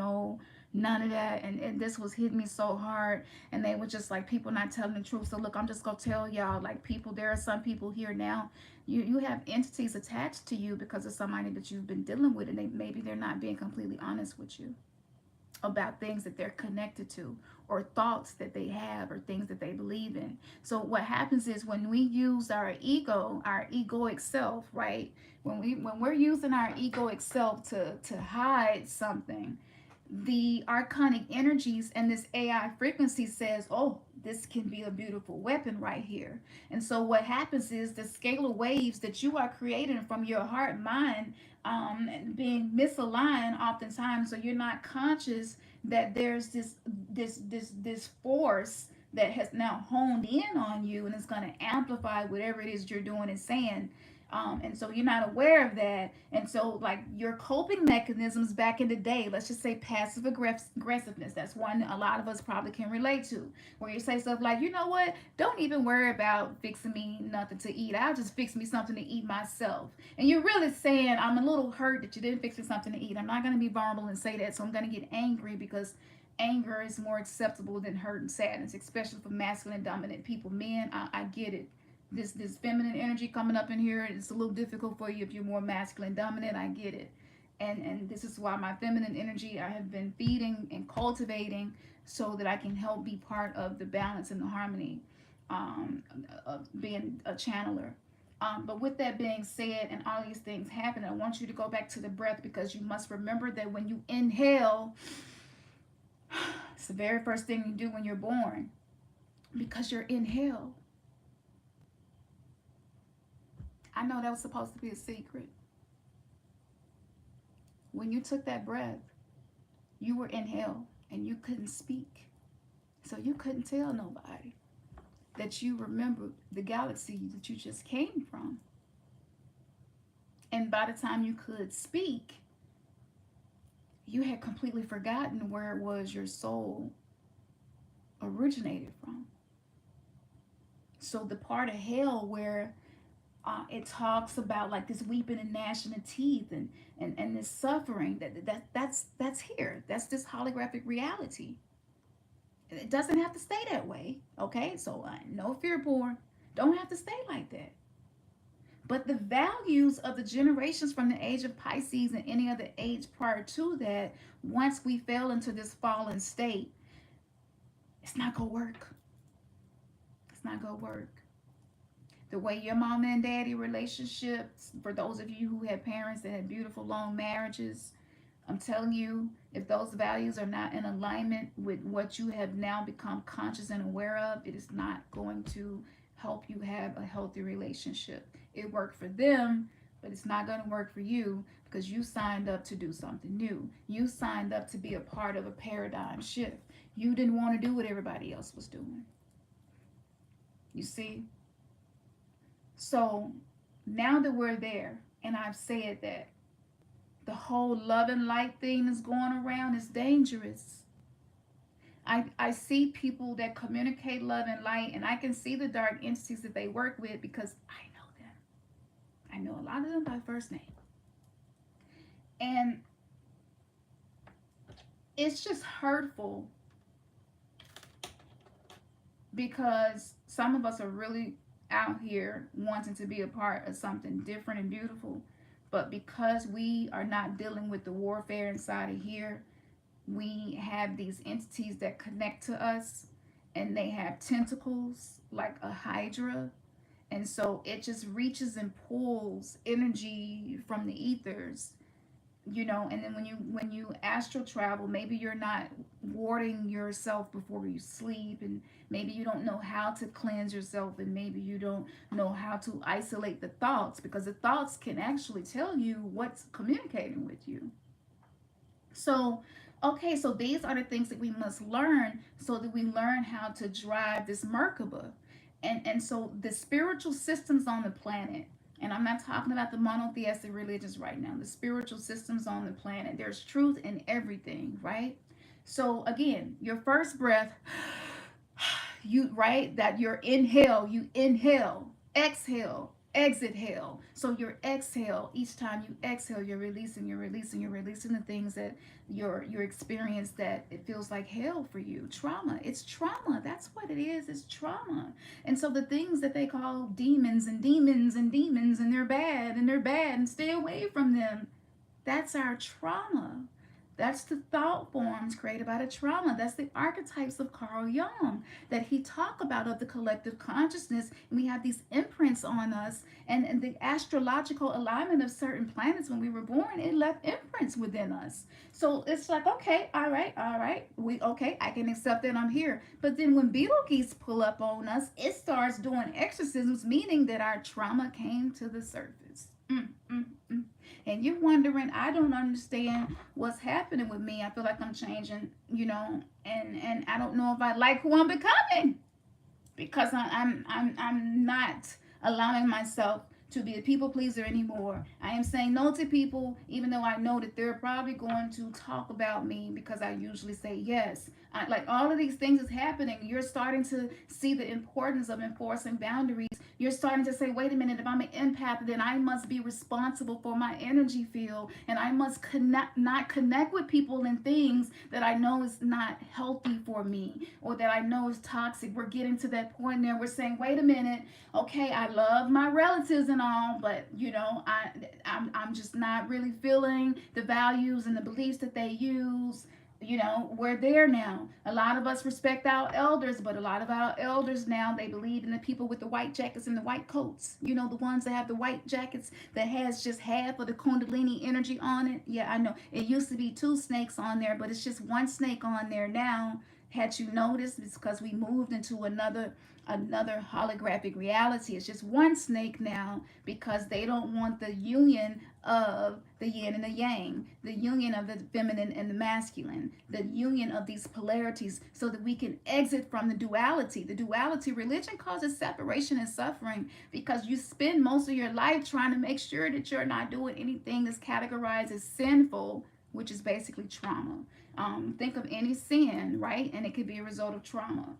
none of that. And this was hitting me so hard. And they were just like, people not telling the truth. So look, I'm just going to tell y'all, like, people, there are some people here now, you have entities attached to you because of somebody that you've been dealing with, and maybe they're not being completely honest with you about things that they're connected to, or thoughts that they have, or things that they believe in. So what happens is, when we use our ego, our egoic self, right? When we're using our egoic self to hide something, the archonic energies and this AI frequency says, oh, this can be a beautiful weapon right here. And so what happens is, the scalar waves that you are creating from your heart mind being misaligned oftentimes, so you're not conscious that there's this force that has now honed in on you, and it's going to amplify whatever it is you're doing and saying. And so you're not aware of that. And so, like, your coping mechanisms back in the day, let's just say passive aggressiveness, that's one a lot of us probably can relate to, where you say stuff like, you know what, don't even worry about fixing me nothing to eat, I'll just fix me something to eat myself. And you're really saying, I'm a little hurt that you didn't fix me something to eat. I'm not going to be vulnerable and say that, so I'm going to get angry, because anger is more acceptable than hurt and sadness, especially for masculine dominant people. Men, I get it. This feminine energy coming up in here, it's a little difficult for you if you're more masculine dominant. I get it. And this is why my feminine energy I have been feeding and cultivating, so that I can help be part of the balance and the harmony of being a channeler. But with that being said, and all these things happen, I want you to go back to the breath, because you must remember that when you inhale, it's the very first thing you do when you're born, because you're inhale. I know that was supposed to be a secret. When you took that breath, you were in hell and you couldn't speak. So you couldn't tell nobody that you remembered the galaxy that you just came from. And by the time you could speak, you had completely forgotten where it was your soul originated from. So the part of hell where it talks about, like, this weeping and gnashing of teeth and this suffering, that's here. That's this holographic reality. It doesn't have to stay that way, okay? So no fear porn. Don't have to stay like that. But the values of the generations from the age of Pisces and any other age prior to that, once we fell into this fallen state, it's not gonna work. It's not gonna work. The way your mom and daddy relationships, for those of you who had parents that had beautiful long marriages, I'm telling you, if those values are not in alignment with what you have now become conscious and aware of, it is not going to help you have a healthy relationship. It worked for them, but it's not going to work for you because you signed up to do something new. You signed up to be a part of a paradigm shift. You didn't want to do what everybody else was doing. You see? So now that we're there, and I've said that the whole love and light thing is going around is dangerous. I see people that communicate love and light, and I can see the dark entities that they work with because I know them. I know a lot of them by first name. And it's just hurtful because some of us are really out here wanting to be a part of something different and beautiful. But because we are not dealing with the warfare inside of here, we have these entities that connect to us, and they have tentacles like a hydra. And so it just reaches and pulls energy from the ethers, you know. And then when you astral travel, maybe you're not warding yourself before you sleep, and maybe you don't know how to cleanse yourself, and maybe you don't know how to isolate the thoughts, because the thoughts can actually tell you what's communicating with you. So okay, so these are the things that we must learn so that we learn how to drive this Merkaba. And so the spiritual systems on the planet, and I'm not talking about the monotheistic religions right now, the spiritual systems on the planet, there's truth in everything, right? So again, your first breath, you, right, that you're inhale, you inhale, exhale, exit hell. So your exhale, each time you exhale, you're releasing the things that your experience that it feels like hell for you. Trauma. It's trauma. That's what it is. It's trauma. And so the things that they call demons and demons and demons, and they're bad and stay away from them. That's our trauma. That's the thought forms created by the trauma. That's the archetypes of Carl that he talked about, of the collective consciousness. And we have these imprints on us, and the astrological alignment of certain planets when we were born, it left imprints within us. So it's like, okay, all right, okay, I can accept that I'm here. But then when Betelgeuse pull up on us, it starts doing exorcisms, meaning that our trauma came to the surface. And you're wondering, I don't understand what's happening with me. I feel like I'm changing, you know, and I don't know if I like who I'm becoming, because I'm not allowing myself to be a people pleaser anymore. I am saying no to people, even though I know that they're probably going to talk about me, because I usually say yes. Like all of these things is happening. You're starting to see the importance of enforcing boundaries. You're starting to say, wait a minute, if I'm an empath, then I must be responsible for my energy field, and I must not connect with people and things that I know is not healthy for me, or that I know is toxic. We're getting to that point there. We're saying, wait a minute, okay, I love my relatives and all, but you know, I'm just not really feeling the values and the beliefs that they use. You know, we're there now. A lot of us respect our elders, but a lot of our elders now, they believe in the people with the white jackets and the white coats. You know, the ones that have the white jackets that has just half of the Kundalini energy on it. Yeah, I know. It used to be 2 snakes on there, but it's just 1 snake on there now. Had you noticed? It's because we moved into another holographic reality. It's just 1 snake now, because they don't want the union of the yin and the yang, the union of the feminine and the masculine, the union of these polarities, so that we can exit from the duality. The duality religion causes separation and suffering, because you spend most of your life trying to make sure that you're not doing anything that's categorized as sinful, which is basically trauma. Think of any sin, right? And it could be a result of trauma.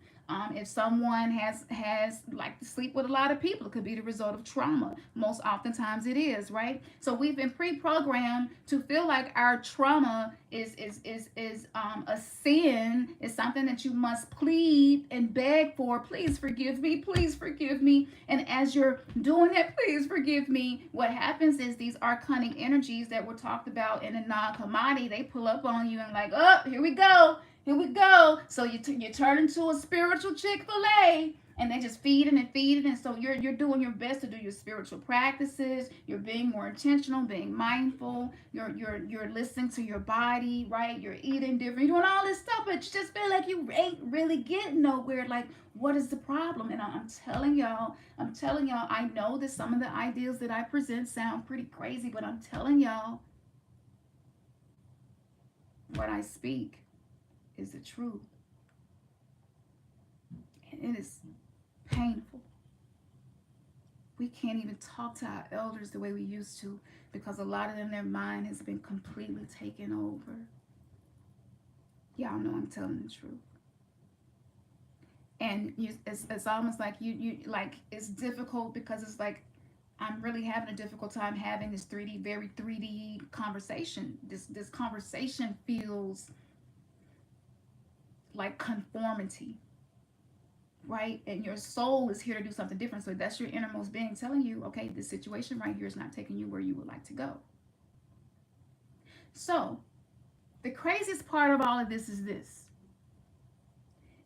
If someone has like to sleep with a lot of people, it could be the result of trauma. Most oftentimes it is, right? So we've been pre-programmed to feel like our trauma is a sin, is something that you must plead and beg for. Please forgive me, please forgive me. And as you're doing that, please forgive me, what happens is these archonic energies that were talked about in the Nag Hammadi, they pull up on you and like, oh, here we go. Here we go. So you turn into a spiritual Chick-fil-A, and they just feeding and feeding. And so you're doing your best to do your spiritual practices. You're being more intentional, being mindful. You're listening to your body, right? You're eating different. You're doing all this stuff, but you just feel like you ain't really getting nowhere. Like, what is the problem? And I'm telling y'all, I know that some of the ideas that I present sound pretty crazy, but I'm telling y'all, what I speak is the truth. And it is painful. We can't even talk to our elders the way we used to because a lot of them, their mind has been completely taken over. Y'all know I'm telling the truth. And it's almost like you like, it's difficult because it's like I'm really having a difficult time having this 3D, very 3D conversation. This conversation feels like conformity, right? And your soul is here to do something different. So that's your innermost being telling you, okay, this situation right here is not taking you where you would like to go. So the craziest part of all of this is this.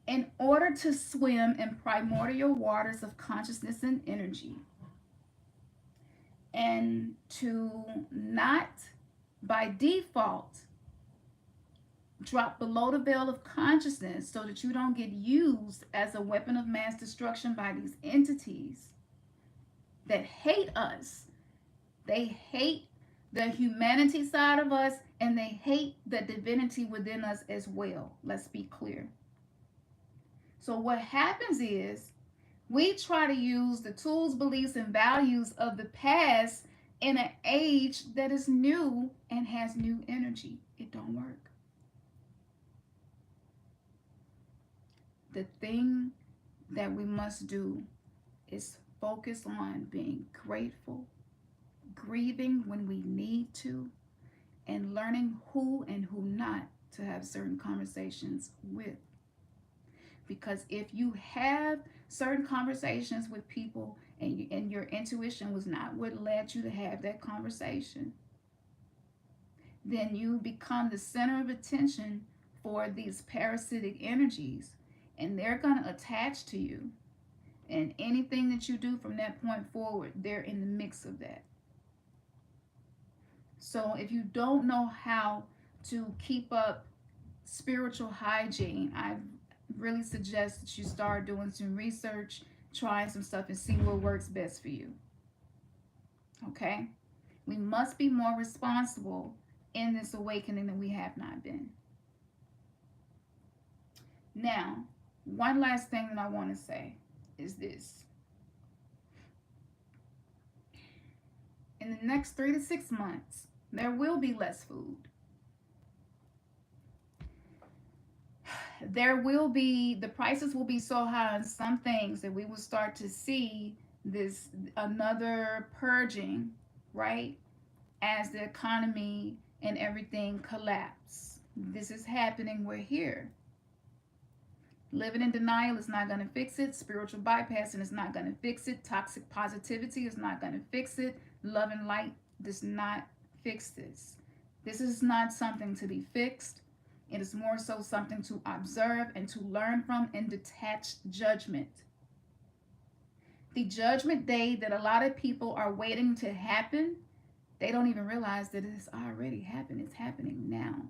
In order to swim in primordial waters of consciousness and energy, and to not by default drop below the veil of consciousness so that you don't get used as a weapon of mass destruction by these entities that hate us. They hate the humanity side of us, and they hate the divinity within us as well. Let's be clear. So what happens is we try to use the tools, beliefs, and values of the past in an age that is new and has new energy. It don't work. The thing that we must do is focus on being grateful, grieving when we need to, and learning who and who not to have certain conversations with. Because if you have certain conversations with people and your intuition was not what led you to have that conversation, then you become the center of attention for these parasitic energies, and they're going to attach to you. And anything that you do from that point forward, they're in the mix of that. So if you don't know how to keep up spiritual hygiene, I really suggest that you start doing some research, trying some stuff, and see what works best for you. Okay? We must be more responsible in this awakening than we have not been. Now, one last thing that I want to say is this. In the next 3 to 6 months, there will be less food. There will be, the prices will be so high on some things that we will start to see this another purging, right? As the economy and everything collapse. This is happening. We're here. Living in denial is not going to fix it. Spiritual bypassing is not going to fix it. Toxic positivity is not going to fix it. Love and light does not fix this. This is not something to be fixed. It is more so something to observe and to learn from in detached judgment. The judgment day that a lot of people are waiting to happen, they don't even realize that it's already happened. It's happening now.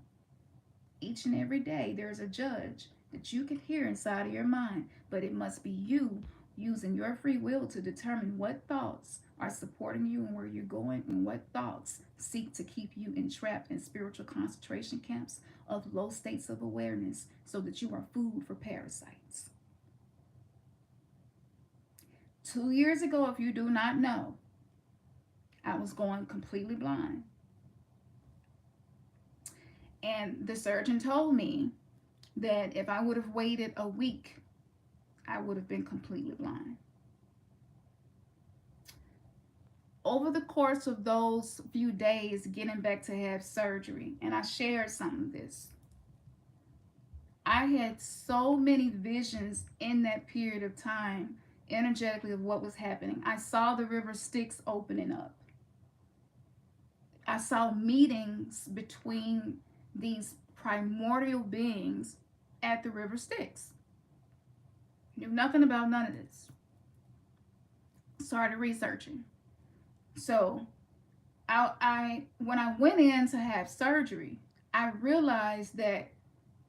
Each and every day there's a judge that you can hear inside of your mind, but it must be you using your free will to determine what thoughts are supporting you and where you're going, and what thoughts seek to keep you entrapped in spiritual concentration camps of low states of awareness so that you are food for parasites. 2 years ago, if you do not know, I was going completely blind. And the surgeon told me that if I would have waited a week, I would have been completely blind. Over the course of those few days getting back to have surgery, and I shared some of this, I had so many visions in that period of time, energetically, of what was happening. I saw the river Styx opening up. I saw meetings between these primordial beings at the river Styx. Knew nothing about none of this. Started researching. So when I went in to have surgery, I realized that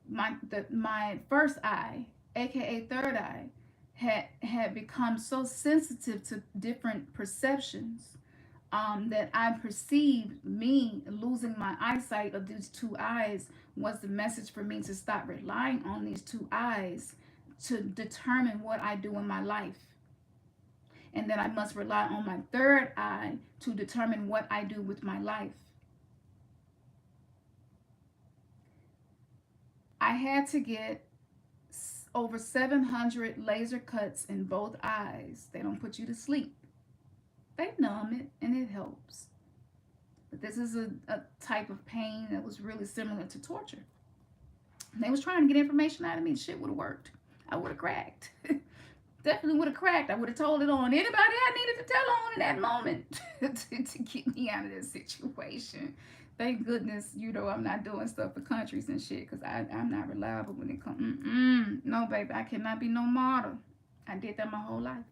my first eye, aka third eye, had become so sensitive to different perceptions, that I perceived me losing my eyesight of these two eyes was the message for me to stop relying on these two eyes to determine what I do in my life. And that I must rely on my third eye to determine what I do with my life. I had to get over 700 laser cuts in both eyes. They don't put you to sleep. They numb it and it helps. But this is a type of pain that was really similar to torture. They was trying to get information out of me. Shit would have worked. I would have cracked. Definitely would have cracked. I would have told it on anybody I needed to tell on in that moment to get me out of this situation. Thank goodness, I'm not doing stuff for countries and shit, because I'm not reliable when it comes. No, baby, I cannot be no martyr. I did that my whole life.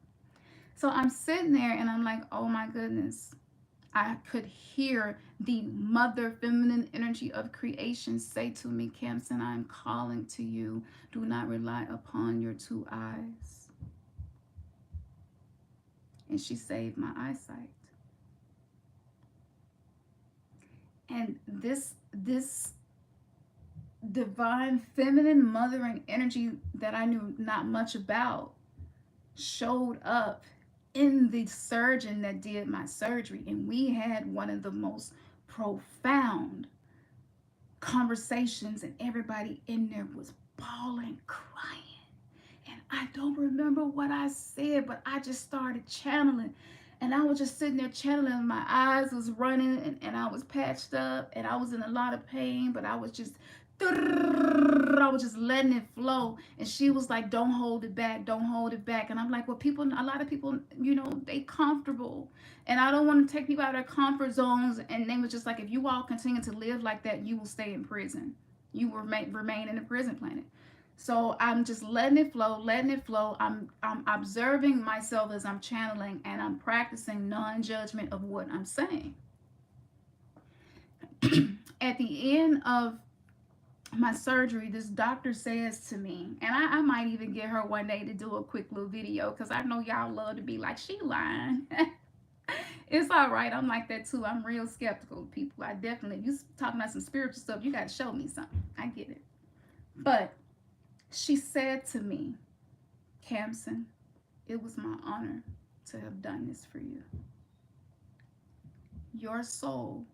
So I'm sitting there and I'm like, oh my goodness. I could hear the mother feminine energy of creation say to me, Khamsin, I'm calling to you. Do not rely upon your two eyes. And she saved my eyesight. And this divine feminine mothering energy that I knew not much about showed up in the surgeon that did my surgery. And we had one of the most profound conversations, and everybody in there was bawling, crying. And I don't remember what I said, but I just started channeling. And I was just sitting there channeling. My eyes was running, and I was patched up, and I was in a lot of pain, but I was just letting it flow. And she was like, don't hold it back, don't hold it back. And I'm like, well, a lot of people, they comfortable, and I don't want to take people out of their comfort zones. And they was just like, if you all continue to live like that, you will stay in prison. You will remain in the prison planet. So I'm just letting it flow, letting it flow. I'm observing myself as I'm channeling, and I'm practicing non-judgment of what I'm saying. At the end of my surgery, this doctor says to me, and I might even get her one day to do a quick little video, because I know y'all love to be like, she lying. It's all right. I'm like that too. I'm real skeptical of people. I definitely, if you talking about some spiritual stuff, you got to show me something. I get it. But she said to me, Khamsin, it was my honor to have done this for you. Your soul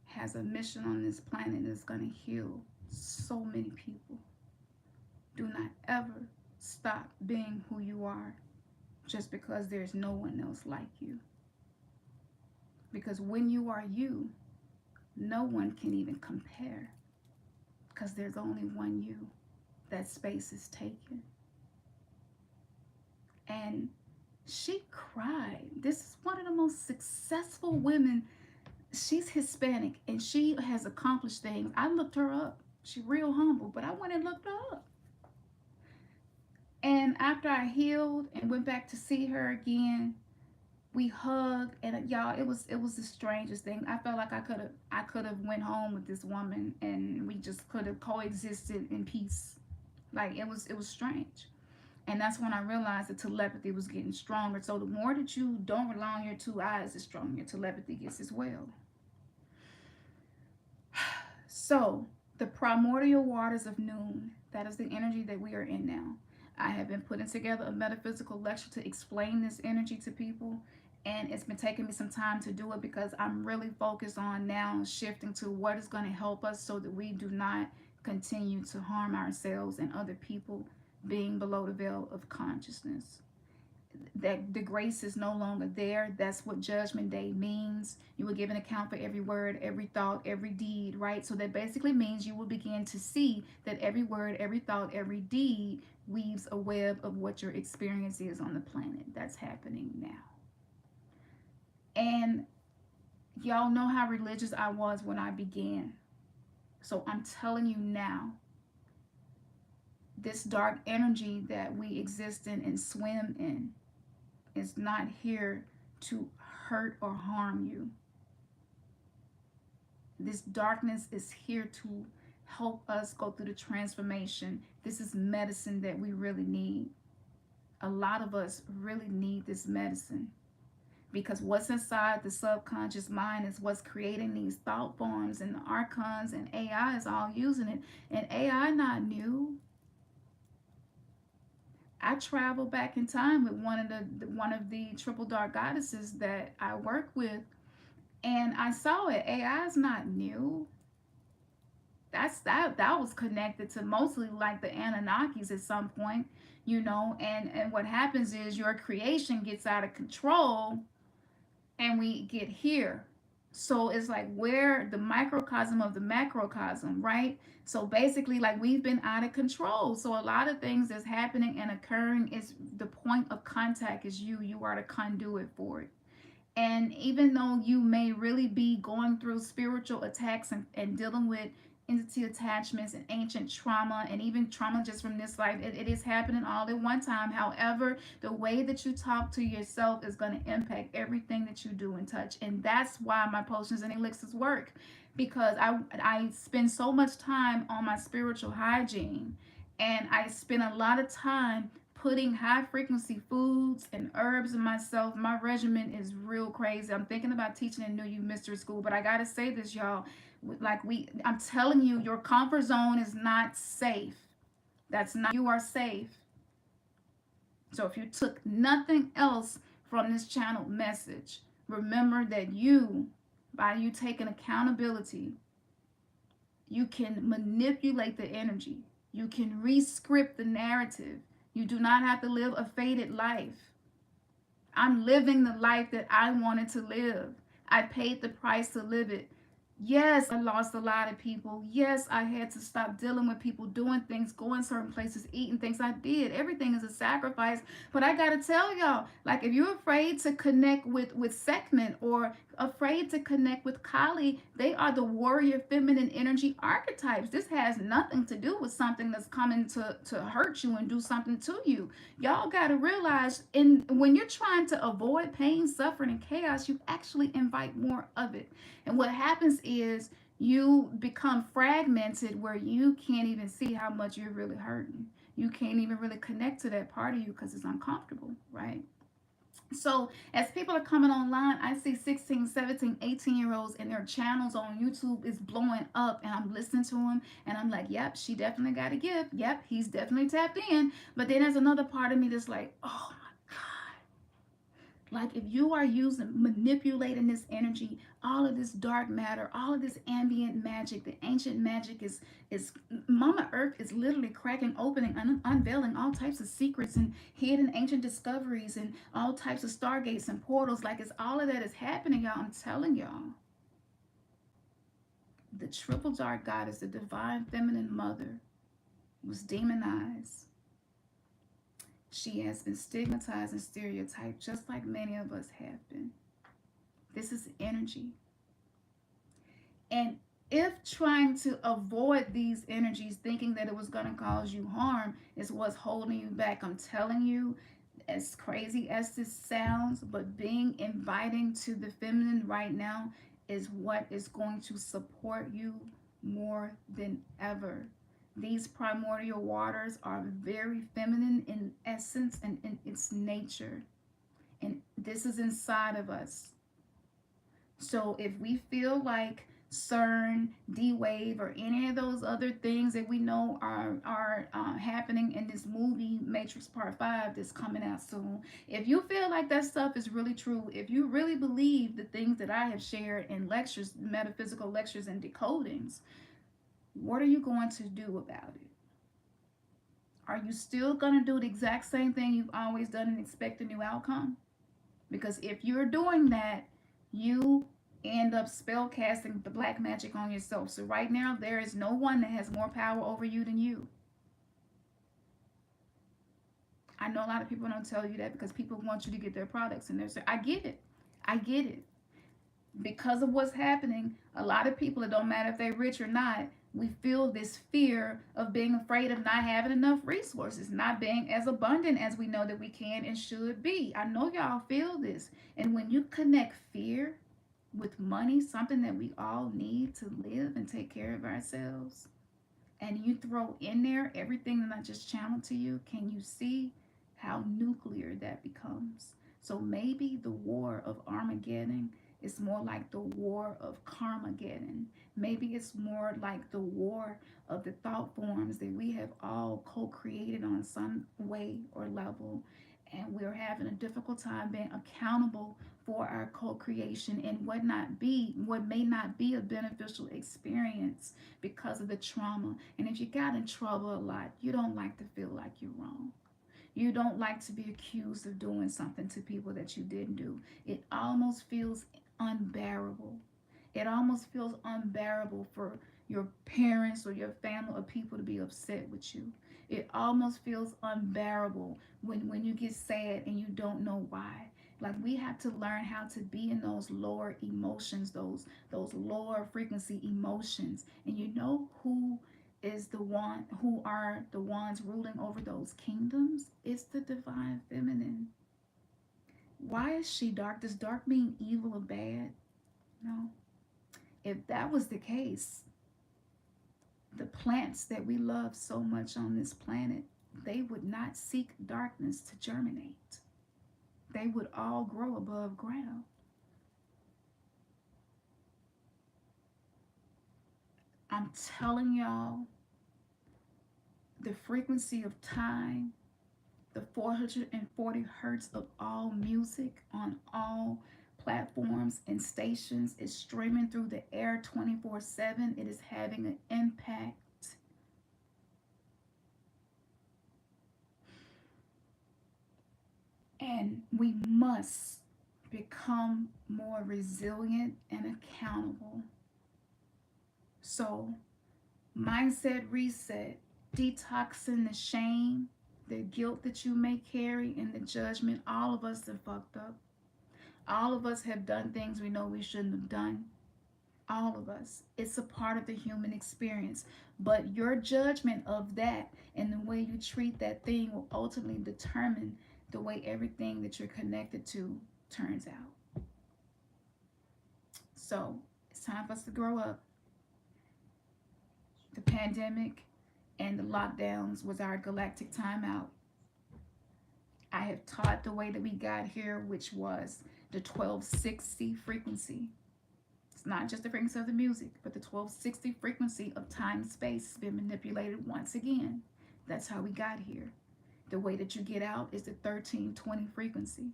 has a mission on this planet that's going to heal so many people. Do not ever stop being who you are just because there's no one else like you. Because when you are you, no one can even compare, because there's only one you. That space is taken. And she cried. This is one of the most successful women. She's Hispanic, and she has accomplished things. I looked her up. She's real humble, but I went and looked her up. And after I healed and went back to see her again, we hugged, and y'all, it was the strangest thing. I felt like I could have went home with this woman, and we just could have coexisted in peace. Like, it was strange. And that's when I realized that telepathy was getting stronger. So the more that you don't rely on your two eyes, the stronger your telepathy gets as well. So the primordial waters of noon, that is the energy that we are in now. I have been putting together a metaphysical lecture to explain this energy to people. And it's been taking me some time to do it, because I'm really focused on now shifting to what is going to help us so that we do not continue to harm ourselves and other people, being below the veil of consciousness. That the grace is no longer there. That's what Judgment Day means. You will give an account for every word, every thought, every deed, right? So that basically means you will begin to see that every word, every thought, every deed weaves a web of what your experience is on the planet. That's happening now. And y'all know how religious I was when I began. So I'm telling you now, This dark energy that we exist in and swim in is not here to hurt or harm you. This darkness is here to help us go through the transformation. This is medicine that we really need. A lot of us really need this medicine, because what's inside the subconscious mind is what's creating these thought forms, and the archons and AI is all using it. And AI not new. I travel back in time with one of the triple dark goddesses that I work with, and I saw it. AI is not new. That was connected to mostly like the Anunnakis at some point, you know. And what happens is your creation gets out of control, and we get here. So it's like we're the microcosm of the macrocosm, right? So basically, like, we've been out of control. So a lot of things that's happening and occurring, is the point of contact is you. You are the conduit for it. And even though you may really be going through spiritual attacks and dealing with entity attachments and ancient trauma, and even trauma just from this life, it is happening all at one time. However, the way that you talk to yourself is going to impact everything that you do and touch. And that's why my potions and elixirs work, because I spend so much time on my spiritual hygiene, and I spend a lot of time putting high frequency foods and herbs in myself. My regimen is real crazy. I'm thinking about teaching in New Youth Mystery School, but I gotta say this, y'all. I'm telling you, your comfort zone is not safe. That's not, you are safe. So if you took nothing else from this channel message, remember that you, by you taking accountability, you can manipulate the energy. You can re-script the narrative. You do not have to live a fated life. I'm living the life that I wanted to live. I paid the price to live it. Yes, I lost a lot of people. Yes, I had to stop dealing with people, doing things, going certain places, eating things. I did. Everything is a sacrifice. But I got to tell y'all, like, if you're afraid to connect with Sekhmet, or afraid to connect with Kali, they are the warrior feminine energy archetypes. This has nothing to do with something that's coming to hurt you and do something to you. Y'all got to realize, when you're trying to avoid pain, suffering, and chaos, you actually invite more of it. And what happens is you become fragmented, where you can't even see how much you're really hurting. You can't even really connect to that part of you because it's uncomfortable, right? So as people are coming online, I see 16, 17, 18-year-olds, and their channels on YouTube is blowing up, and I'm listening to them, and I'm like, yep, she definitely got a gift. Yep, he's definitely tapped in. But then there's another part of me that's like, oh my God. Like, if you are manipulating this energy, all of this dark matter, all of this ambient magic, the ancient magic is Mama Earth is literally cracking open and unveiling all types of secrets and hidden ancient discoveries and all types of stargates and portals. Like, it's all of that is happening, y'all. I'm telling y'all. The triple dark goddess, the divine feminine mother, was demonized. She has been stigmatized and stereotyped, just like many of us have been. This is energy. And if trying to avoid these energies, thinking that it was going to cause you harm, is what's holding you back, I'm telling you, as crazy as this sounds, but being inviting to the feminine right now is what is going to support you more than ever. These primordial waters are very feminine in essence and in its nature. And this is inside of us. So if we feel like CERN, D-Wave, or any of those other things that we know are happening in this movie, Matrix Part 5, that's coming out soon, if you feel like that stuff is really true, if you really believe the things that I have shared in lectures, metaphysical lectures and decodings, what are you going to do about it? Are you still going to do the exact same thing you've always done and expect a new outcome? Because if you're doing that, you end up spell casting the black magic on yourself. So right now, there is no one that has more power over you than you. I know a lot of people don't tell you that because people want you to get their products, and I get it. I get it. Because of what's happening, a lot of people, it don't matter if they're rich or not, We feel this fear of being afraid of not having enough resources, not being as abundant as we know that we can and should be. I know y'all feel this. And when you connect fear with money, something that we all need to live and take care of ourselves, and you throw in there everything that I just channeled to you, can you see how nuclear that becomes? So maybe the war of Armageddon is more like the war of Carmageddon. Maybe it's more like the war of the thought forms that we have all co-created on some way or level. And we're having a difficult time being accountable for our co-creation and what may not be a beneficial experience because of the trauma. And if you got in trouble a lot, you don't like to feel like you're wrong. You don't like to be accused of doing something to people that you didn't do. It almost feels unbearable. It almost feels unbearable for your parents or your family or people to be upset with you. It almost feels unbearable when you get sad and you don't know why. Like, we have to learn how to be in those lower emotions, those lower frequency emotions. And you know who are the ones ruling over those kingdoms? It's the divine feminine. Why is she dark? Does dark mean evil or bad? No. If that was the case, the plants that we love so much on this planet, they would not seek darkness to germinate. They would all grow above ground. I'm telling y'all, the frequency of time, the 440 hertz of all music on all platforms and stations is streaming through the air 24/7. It is having an impact. And we must become more resilient and accountable. So, mindset reset, detoxing the shame, the guilt that you may carry, and the judgment. All of us have fucked up. All of us have done things we know we shouldn't have done. All of us. It's a part of the human experience. But your judgment of that and the way you treat that thing will ultimately determine the way everything that you're connected to turns out. So it's time for us to grow up. The pandemic and the lockdowns was our galactic timeout. I have taught the way that we got here, which was the 1260 frequency. It's not just the frequency of the music, but the 1260 frequency of time space has been manipulated once again. That's how we got here. The way that you get out is the 1320 frequency.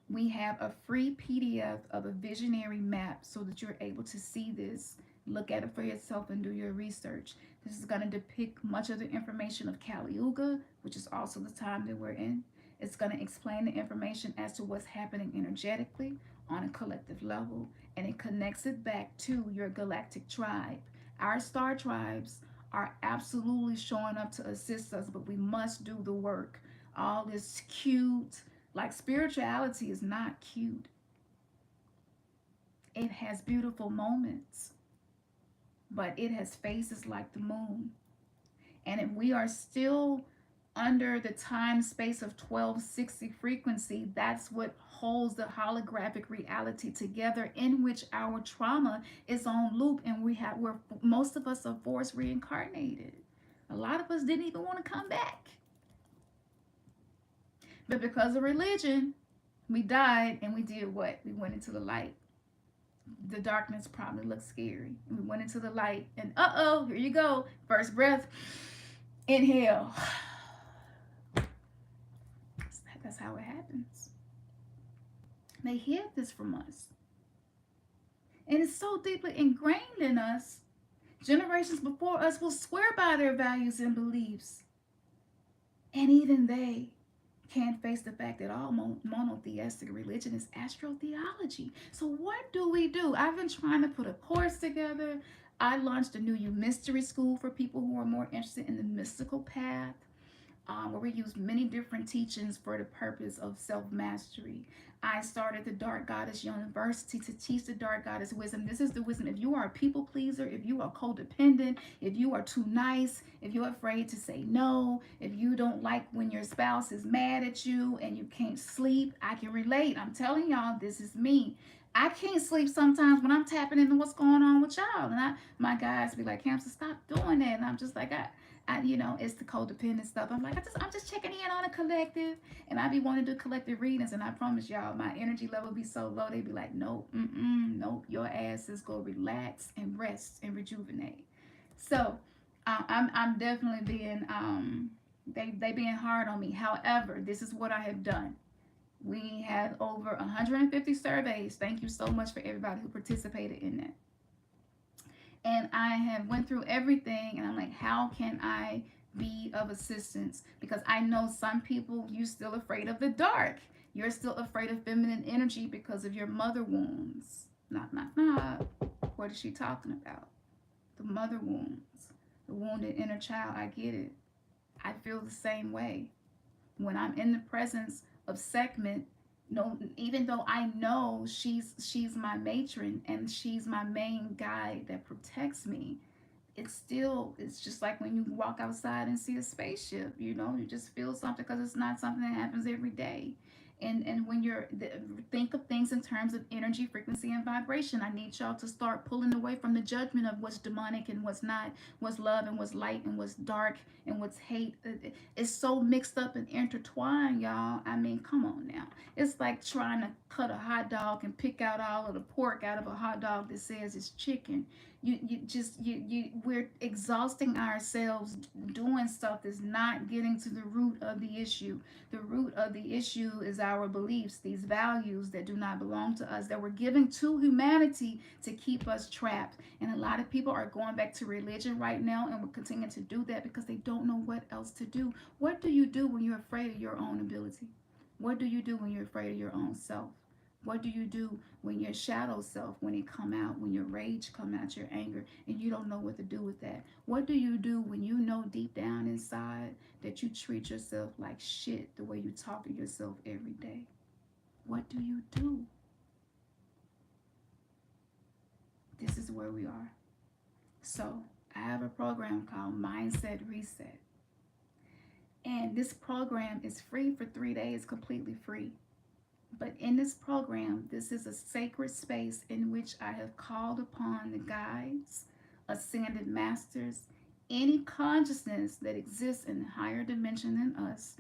We have a free PDF of a visionary map so that you're able to see this. Look at it for yourself and do your research. This is going to depict much of the information of Kali Yuga, which is also the time that we're in. It's going to explain the information as to what's happening energetically on a collective level, and it connects it back to your galactic tribe. Our star tribes are absolutely showing up to assist us, but we must do the work. All this cute, like, spirituality is not cute. It has beautiful moments, but it has phases like the moon. And if we are still under the time space of 1260 frequency, that's what holds the holographic reality together, in which our trauma is on loop, and most of us are forced reincarnated. A lot of us didn't even want to come back, but because of religion, we died, and we did what? We went into the light. The darkness probably looked scary, and we went into the light, and here you go. First breath, inhale. That's how it happens. They hid this from us, and it's so deeply ingrained in us. Generations before us will swear by their values and beliefs, and even they can't face the fact that all monotheistic religion is astrotheology. So what do? I've been trying to put a course together. I launched a new mystery school for people who are more interested in the mystical path. where we use many different teachings for the purpose of self-mastery. I started the Dark Goddess University to teach the Dark Goddess wisdom. This is the wisdom. If you are a people pleaser, if you are codependent, if you are too nice, if you're afraid to say no, if you don't like when your spouse is mad at you and you can't sleep, I can relate. I'm telling y'all, this is me. I can't sleep sometimes when I'm tapping into what's going on with y'all. And my guys be like, Hamster, stop doing that. And I'm just like, it's the codependent stuff. I'm like, I'm just checking in on a collective, and I be wanting to do collective readings, and I promise y'all, my energy level be so low. They be like, nope, nope, your asses go relax and rest and rejuvenate. So, I'm definitely being they being hard on me. However, this is what I have done. We had over 150 surveys. Thank you so much for everybody who participated in that. And I have went through everything, and I'm like, how can I be of assistance? Because I know some people, you're still afraid of the dark. You're still afraid of feminine energy because of your mother wounds. Knock, knock, knock. What is she talking about? The mother wounds, the wounded inner child. I get it. I feel the same way. When I'm in the presence of Sekhmet, no, even though I know she's my matron and she's my main guide that protects me, it's just like when you walk outside and see a spaceship, you just feel something because it's not something that happens every day. And when think of things in terms of energy, frequency, and vibration. I need y'all to start pulling away from the judgment of what's demonic and what's not, what's love and what's light and what's dark and what's hate. It's so mixed up and intertwined, y'all. I mean, come on now. It's like trying to cut a hot dog and pick out all of the pork out of a hot dog that says it's chicken. We're exhausting ourselves doing stuff that's not getting to the root of the issue. The root of the issue is our beliefs, these values that do not belong to us, that we're giving to humanity to keep us trapped. And a lot of people are going back to religion right now, and we're continuing to do that because they don't know what else to do. What do you do when you're afraid of your own ability? What do you do when you're afraid of your own self? What do you do when your shadow self, when it come out, when your rage come out, your anger, and you don't know what to do with that? What do you do when you know deep down inside that you treat yourself like shit the way you talk to yourself every day? What do you do? This is where we are. So I have a program called Mindset Reset. And this program is free for 3 days, completely free. But in this program, this is a sacred space in which I have called upon the guides, ascended masters, any consciousness that exists in a higher dimension than us.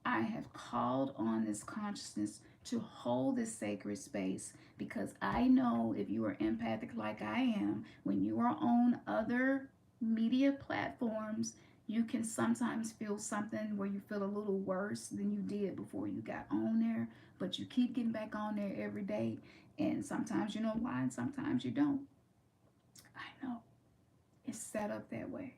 I have called on this consciousness to hold this sacred space, because I know if you are empathic like I am, when you are on other media platforms, you can sometimes feel something where you feel a little worse than you did before you got on there, but you keep getting back on there every day, and sometimes you know why and sometimes you don't. I know. It's set up that way.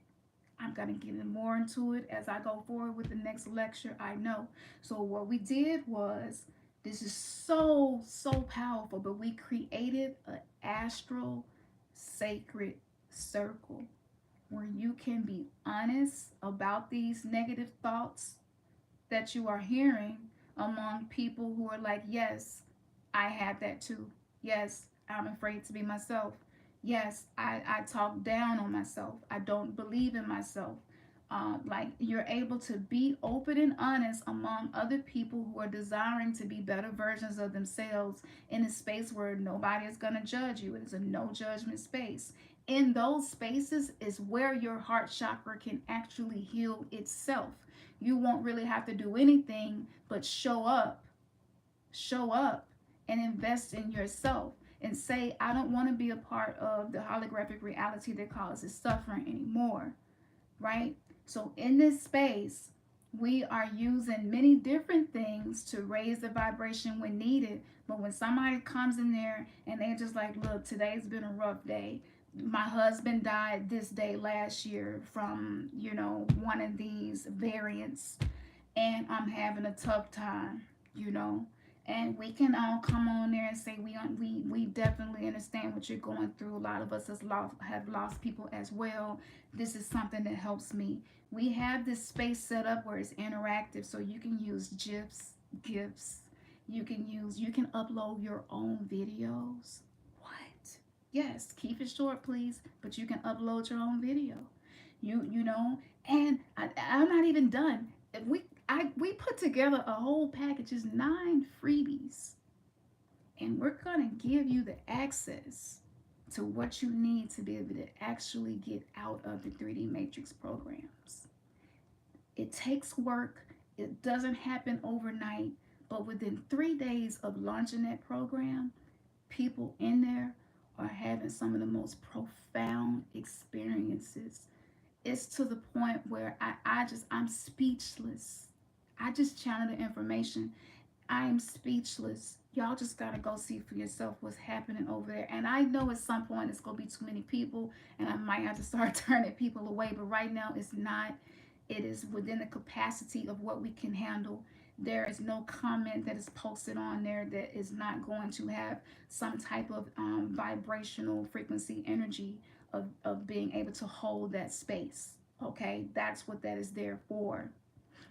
I'm going to get more into it as I go forward with the next lecture, I know. So what we did was, this is so powerful, but we created an astral sacred circle where you can be honest about these negative thoughts that you are hearing among people who are like, yes, I had that too. Yes, I'm afraid to be myself. Yes, I talk down on myself. I don't believe in myself. Like, you're able to be open and honest among other people who are desiring to be better versions of themselves in a space where nobody is going to judge you. It is a no judgment space. In those spaces is where your heart chakra can actually heal itself. You won't really have to do anything but show up and invest in yourself and say, I don't want to be a part of the holographic reality that causes suffering anymore, right? So in this space, we are using many different things to raise the vibration when needed. But when somebody comes in there and they're just like, look, today's been a rough day. My husband died this day last year from, one of these variants, and I'm having a tough time, And we can all come on there and say we definitely understand what you're going through. A lot of us have lost people as well. This is something that helps me. We have this space set up where it's interactive, so you can use gifs. You can upload your own videos. What? Yes, keep it short, please. But you can upload your own video. You know, and I'm not even done. If we put together a whole package, it's 9 freebies, and we're gonna give you the access to what you need to be able to actually get out of the 3D Matrix programs. It takes work. It doesn't happen overnight, but within 3 days of launching that program, people in there are having some of the most profound experiences. It's to the point where I'm speechless. I just channel the information. I am speechless. Y'all just gotta go see for yourself what's happening over there. And I know at some point it's gonna be too many people and I might have to start turning people away, but right now it's not. It is within the capacity of what we can handle. There is no comment that is posted on there that is not going to have some type of vibrational frequency energy of being able to hold that space. Okay, that's what that is there for.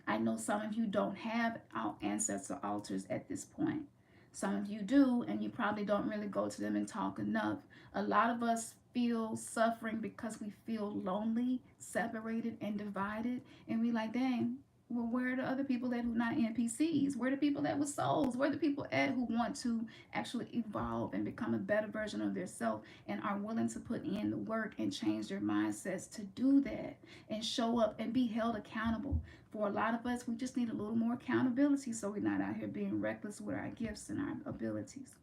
I know some of you don't have ancestor altars at this point. Some of you do, and you probably don't really go to them and talk enough. A lot of us feel suffering because we feel lonely, separated, and divided. And we like, dang, well, where are the other people that who not NPCs? Where are the people that with souls? Where are the people at who want to actually evolve and become a better version of their self and are willing to put in the work and change their mindsets to do that and show up and be held accountable? For a lot of us, we just need a little more accountability so we're not out here being reckless with our gifts and our abilities.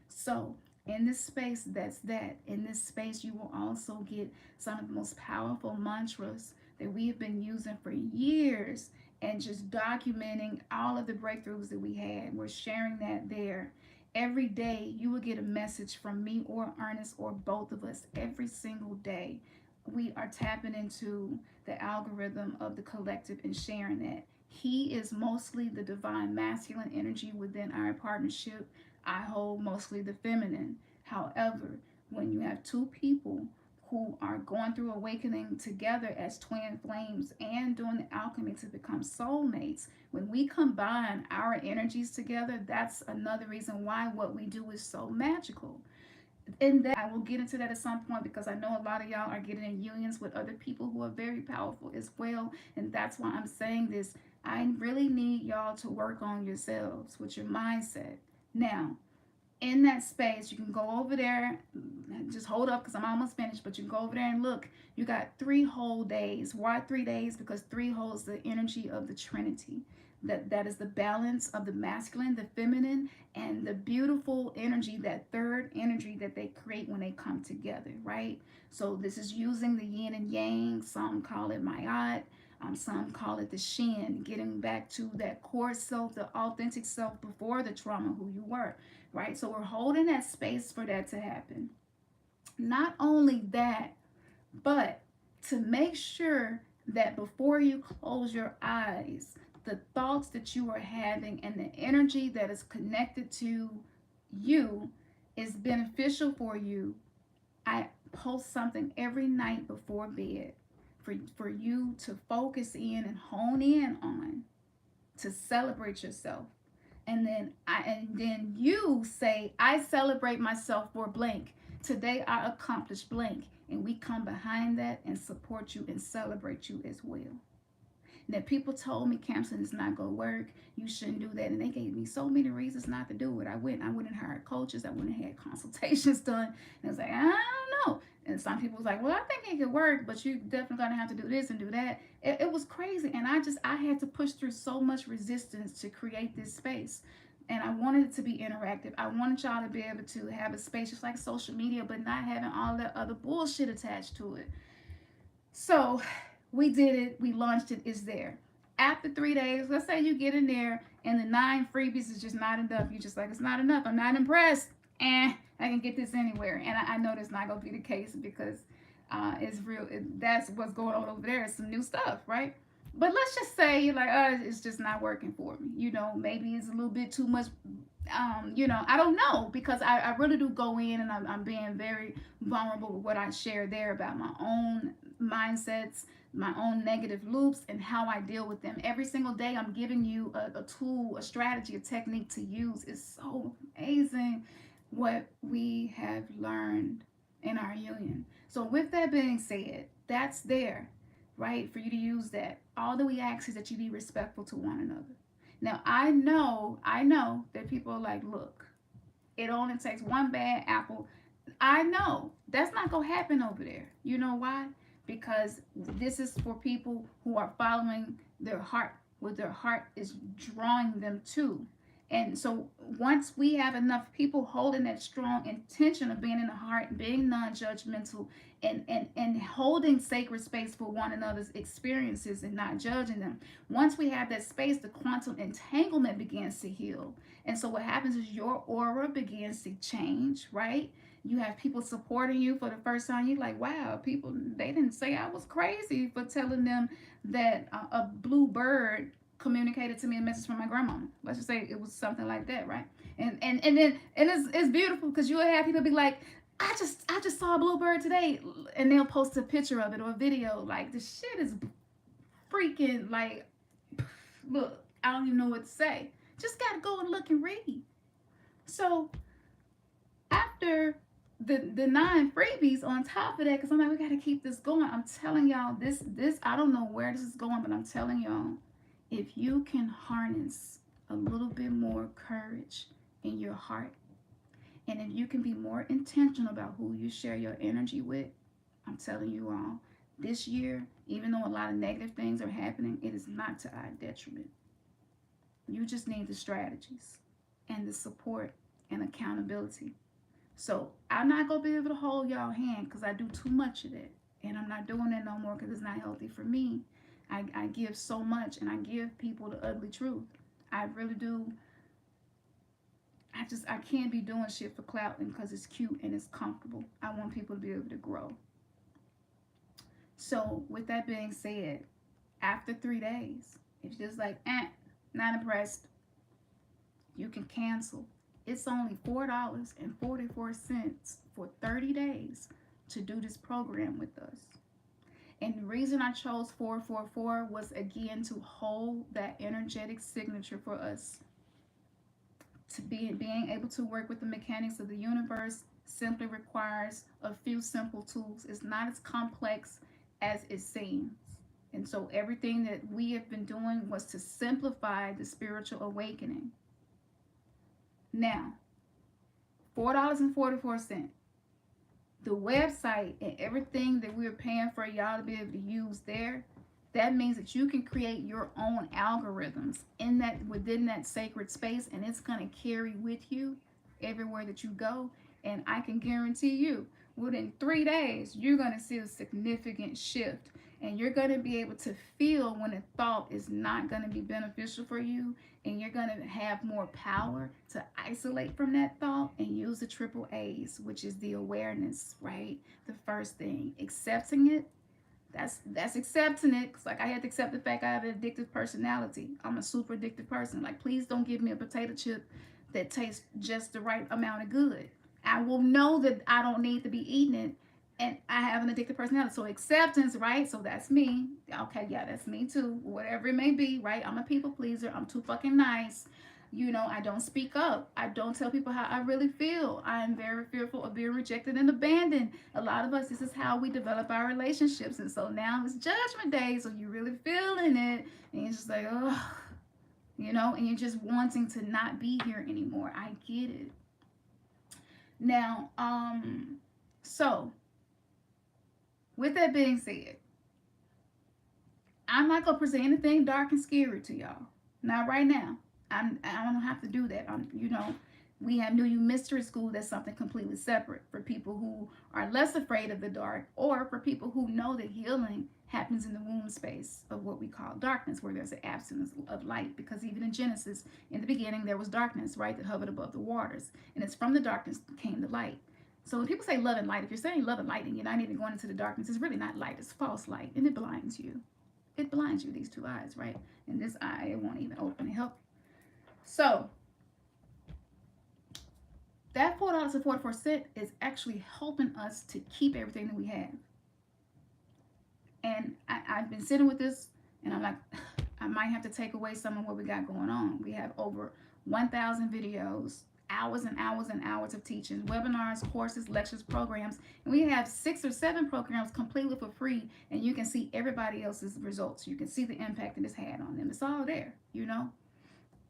So, in this space, that's that. In this space, you will also get some of the most powerful mantras that we have been using for years and just documenting all of the breakthroughs that we had. We're sharing that there. Every day, you will get a message from me or Ernest or both of us every single day. We are tapping into the algorithm of the collective and sharing that. He is mostly the divine masculine energy within our partnership. I hold mostly the feminine. However, when you have two people who are going through awakening together as twin flames and doing the alchemy to become soulmates, when we combine our energies together, that's another reason why what we do is so magical. And that I will get into that at some point because I know a lot of y'all are getting in unions with other people who are very powerful as well. And that's why I'm saying this. I really need y'all to work on yourselves with your mindset. Now, in that space, you can go over there. Just hold up because I'm almost finished, but you can go over there and look. You got 3 whole days. Why 3 days? Because 3 holds the energy of the Trinity. That is the balance of the masculine, the feminine, and the beautiful energy, that third energy that they create when they come together, right? So this is using the yin and yang. Some call it maat. Some call it the shin, getting back to that core self, the authentic self before the trauma, who you were, right? So we're holding that space for that to happen. Not only that, but to make sure that before you close your eyes, the thoughts that you are having and the energy that is connected to you is beneficial for you. I post something every night before bed for you to focus in and hone in on, to celebrate yourself. And then you say, I celebrate myself for blank. Today I accomplished blank. And we come behind that and support you and celebrate you as well. Now, people told me, Khamsin, it's not going to work. You shouldn't do that. And they gave me so many reasons not to do it. I went and hired coaches. I went and had consultations done. And I was like, I don't know. And some people was like, well, I think it could work, but you're definitely going to have to do this and do that. It was crazy. And I had to push through so much resistance to create this space. And I wanted it to be interactive. I wanted y'all to be able to have a space just like social media, but not having all that other bullshit attached to it. So we did it. We launched it. It's there. After 3 days, let's say you get in there and the 9 freebies is just not enough. You're just like, it's not enough. I'm not impressed. I can get this anywhere. And I know that's not going to be the case because it's real. That's what's going on over there. It's some new stuff, right? But let's just say you're like, oh, it's just not working for me. You know, maybe it's a little bit too much. You know, I don't know, because I really do go in and I'm being very vulnerable with what I share there about my own mindsets, my own negative loops, and how I deal with them. Every single day, I'm giving you a tool, a strategy, a technique to use. It's so amazing what we have learned in our union. So, with that being said, that's there, right, for you to use that. All that we ask is that you be respectful to one another. Now, I know that people are like, look, it only takes one bad apple. I know that's not gonna happen over there. You know why? Because this is for people who are following their heart, what their heart is drawing them to. And so once we have enough people holding that strong intention of being in the heart, being non-judgmental, and holding sacred space for one another's experiences and not judging them. Once we have that space, the quantum entanglement begins to heal. And so what happens is your aura begins to change, right? You have people supporting you for the first time. You're like, wow, people, they didn't say I was crazy for telling them that a blue bird communicated to me a message from my grandmama. Let's just say it was something like that, right? And it's beautiful, because you'll have people be like, I just saw a blue bird today, and they'll post a picture of it or a video. Like, the shit is freaking like, look, I don't even know what to say. Just gotta go and look and read. So after the 9 freebies on top of that, because I'm like, we gotta keep this going. I'm telling y'all, this I don't know where this is going, but I'm telling y'all, if you can harness a little bit more courage in your heart, and if you can be more intentional about who you share your energy with, I'm telling you all, this year, even though a lot of negative things are happening, it is not to our detriment. You just need the strategies and the support and accountability. So I'm not going to be able to hold y'all hand, because I do too much of that. And I'm not doing that no more, because it's not healthy for me. I give so much, and I give people the ugly truth. I really do. I can't be doing shit for clout and because it's cute and it's comfortable. I want people to be able to grow. So with that being said, after 3 days, if you're just like, not impressed, you can cancel. It's only $4.44 for 30 days to do this program with us. And the reason I chose 444 was, again, to hold that energetic signature for us. To being able to work with the mechanics of the universe simply requires a few simple tools. It's not as complex as it seems. And so everything that we have been doing was to simplify the spiritual awakening. Now, $4.44. The website and everything that we're paying for y'all to be able to use there, that means that you can create your own algorithms in that, within that sacred space, and it's going to carry with you everywhere that you go. And I can guarantee you, within 3 days, you're going to see a significant shift, and you're going to be able to feel when a thought is not going to be beneficial for you, and you're going to have more power to isolate from that thought and use the triple A's, which is the awareness, right? The first thing, accepting it. That's accepting it. Cause like I had to accept the fact I have an addictive personality. I'm a super addictive person. Like, please don't give me a potato chip that tastes just the right amount of good. I will know that I don't need to be eating it, and I have an addictive personality. So acceptance, right? So that's me. Okay, yeah, that's me too. Whatever it may be, right? I'm a people pleaser. I'm too fucking nice. You know, I don't speak up. I don't tell people how I really feel. I am very fearful of being rejected and abandoned. A lot of us, this is how we develop our relationships. And so now it's judgment day, so you're really feeling it. And you're just like, oh, you know, and you're just wanting to not be here anymore. I get it. Now, so with that being said, I'm not gonna present anything dark and scary to y'all. Not right now. I don't have to do that. You know, we have New You Mystery School. That's something completely separate for people who are less afraid of the dark, or for people who know that healing happens in the womb space of what we call darkness, where there's an absence of light. Because even in Genesis, in the beginning, there was darkness, right, that hovered above the waters, and it's from the darkness came the light. So when people say love and light, if you're saying love and light and you're not even going into the darkness, it's really not light. It's false light, and it blinds you. it blinds you, these two eyes, right? And this eye, it won't even open and help. So that $4.44 is actually helping us to keep everything that we have. And I've been sitting with this, and I'm like, I might have to take away some of what we got going on. We have over 1,000 videos, hours and hours and hours of teaching, webinars, courses, lectures, programs, and we have 6 or 7 programs completely for free, and you can see everybody else's results. You can see the impact that it's had on them. It's all there, you know?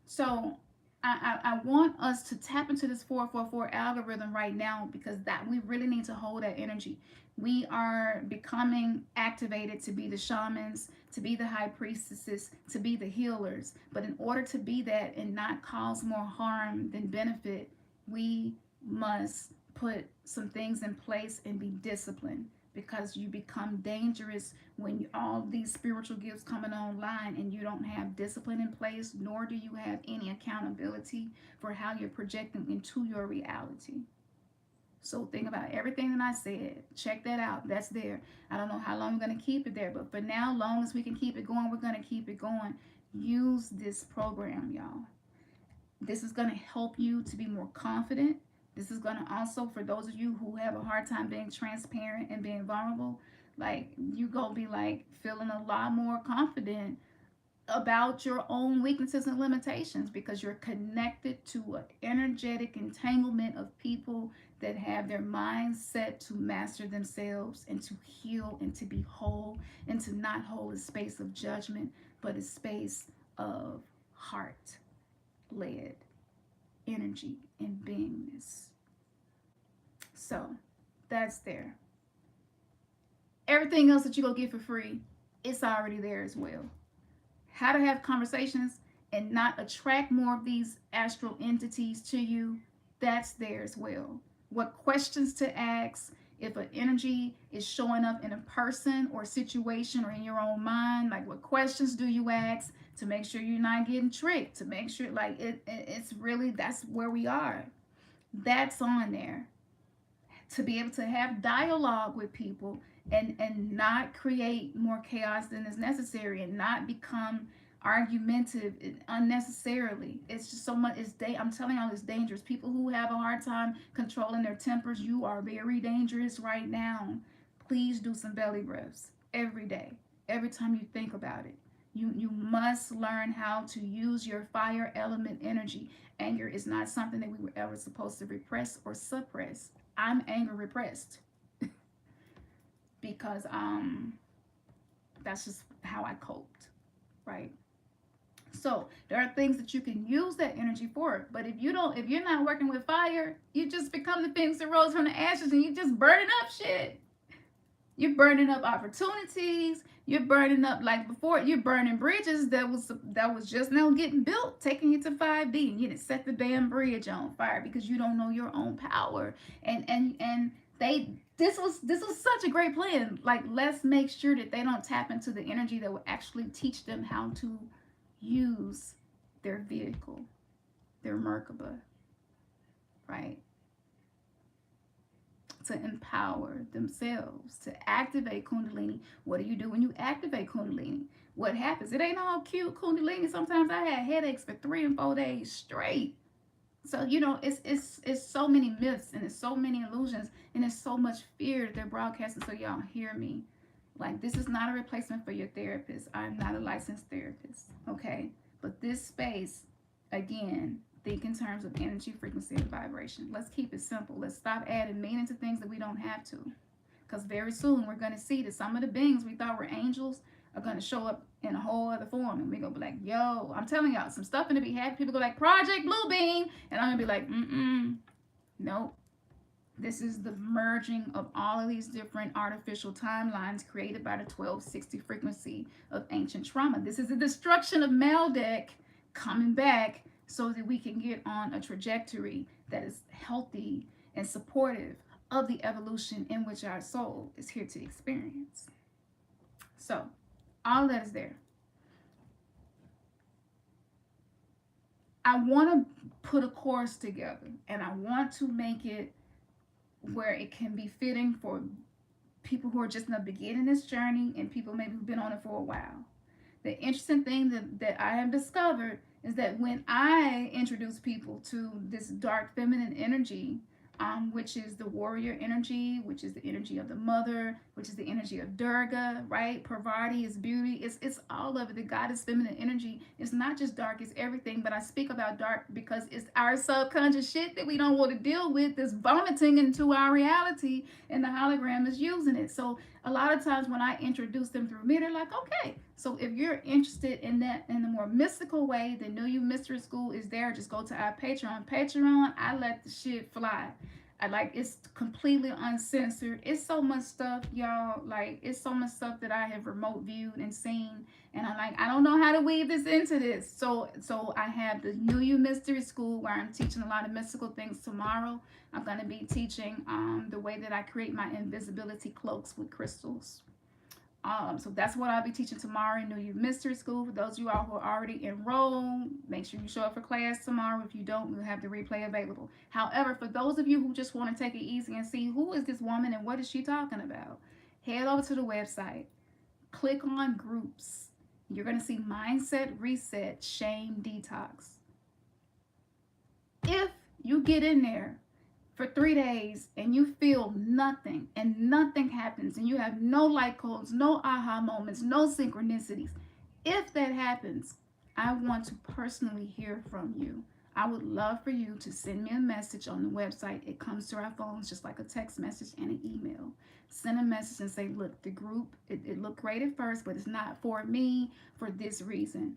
So I want us to tap into this 444 algorithm right now, because that we really need to hold that energy. We are becoming activated to be the shamans, to be the high priestesses, to be the healers. But in order to be that and not cause more harm than benefit, we must put some things in place and be disciplined, because you become dangerous when all these spiritual gifts coming online and you don't have discipline in place, nor do you have any accountability for how you're projecting into your reality. So think about everything that I said. Check that out. That's there. I don't know how long we're going to keep it there, but for now, long as we can keep it going, we're going to keep it going. Use this program, y'all. This is going to help you to be more confident. This is going to also, for those of you who have a hard time being transparent and being vulnerable, like, you going to be like feeling a lot more confident about your own weaknesses and limitations, because you're connected to an energetic entanglement of people that have their minds set to master themselves and to heal and to be whole, and to not hold a space of judgment, but a space of heart-led energy and beingness. So that's there. Everything else that you go get for free, it's already there as well. How to have conversations and not attract more of these astral entities to you, that's there as well. What questions to ask if an energy is showing up in a person or situation or in your own mind, like what questions do you ask to make sure you're not getting tricked, to make sure, like, it's really, that's where we are. That's on there. To be able to have dialogue with people and not create more chaos than is necessary, and not become argumentative unnecessarily. It's just so much. I'm telling y'all, it's dangerous. People who have a hard time controlling their tempers, you are very dangerous right now. Please do some belly breaths every day, every time you think about it. You must learn how to use your fire element energy. Anger is not something that we were ever supposed to repress or suppress. I'm anger repressed because that's just how I coped, right? So there are things that you can use that energy for, but if you're not working with fire, you just become the phoenix that rose from the ashes, and you just burning up shit. You're burning up opportunities. You're burning up, like before, you're burning bridges that was just now getting built, taking you to 5D, and you didn't set the damn bridge on fire because you don't know your own power. And this was such a great plan. Like, let's make sure that they don't tap into the energy that will actually teach them how to use their vehicle, their Merkaba, right? To empower themselves, to activate Kundalini. What do you do when you activate Kundalini? What happens? It ain't all cute Kundalini. Sometimes I had headaches for 3 and 4 days straight. So, you know, it's so many myths, and it's so many illusions, and it's so much fear that they're broadcasting. So y'all hear me. Like, this is not a replacement for your therapist. I'm not a licensed therapist, okay? But this space, again, think in terms of energy, frequency, and vibration. Let's keep it simple. Let's stop adding meaning to things that we don't have to. Because very soon we're going to see that some of the beings we thought were angels are going to show up in a whole other form. And we're going to be like, yo, I'm telling y'all, some stuff going to be happening. People go like, Project Bluebeam. And I'm going to be like, nope. This is the merging of all of these different artificial timelines created by the 1260 frequency of ancient trauma. This is the destruction of Maldek coming back so that we can get on a trajectory that is healthy and supportive of the evolution in which our soul is here to experience. So, all that is there. I want to put a course together, and I want to make it where it can be fitting for people who are just in the beginning of this journey, and people maybe who've been on it for a while. The interesting thing that I have discovered is that when I introduce people to this dark feminine energy, which is the warrior energy, which is the energy of the mother, which is the energy of Durga, right? Parvati is beauty. It's all of it. The goddess feminine energy. It's not just dark, it's everything. But I speak about dark because it's our subconscious shit that we don't want to deal with that's vomiting into our reality, and the hologram is using it. So a lot of times when I introduce them through me, they're like, okay. So if you're interested in that in a more mystical way, the New You Mystery School is there. Just go to our Patreon. Patreon, I let the shit fly. It's completely uncensored. It's so much stuff, y'all. Like, it's so much stuff that I have remote viewed and seen. And I'm like, I don't know how to weave this into this. So I have the New You Mystery School where I'm teaching a lot of mystical things tomorrow. I'm going to be teaching the way that I create my invisibility cloaks with crystals. So that's what I'll be teaching tomorrow in New You Mystery School. For those of you all who are already enrolled, make sure you show up for class tomorrow. If you don't, we'll have the replay available. However, for those of you who just want to take it easy and see who is this woman and what is she talking about, head over to the website, click on groups. You're going to see Mindset Reset Shame Detox. If you get in there for 3 days and you feel nothing and nothing happens and you have no light codes, no aha moments, no synchronicities, if that happens, I want to personally hear from you. I would love for you to send me a message on the website. It comes to our phones just like a text message and an email. Send a message and say, look, the group, it looked great at first, but it's not for me for this reason.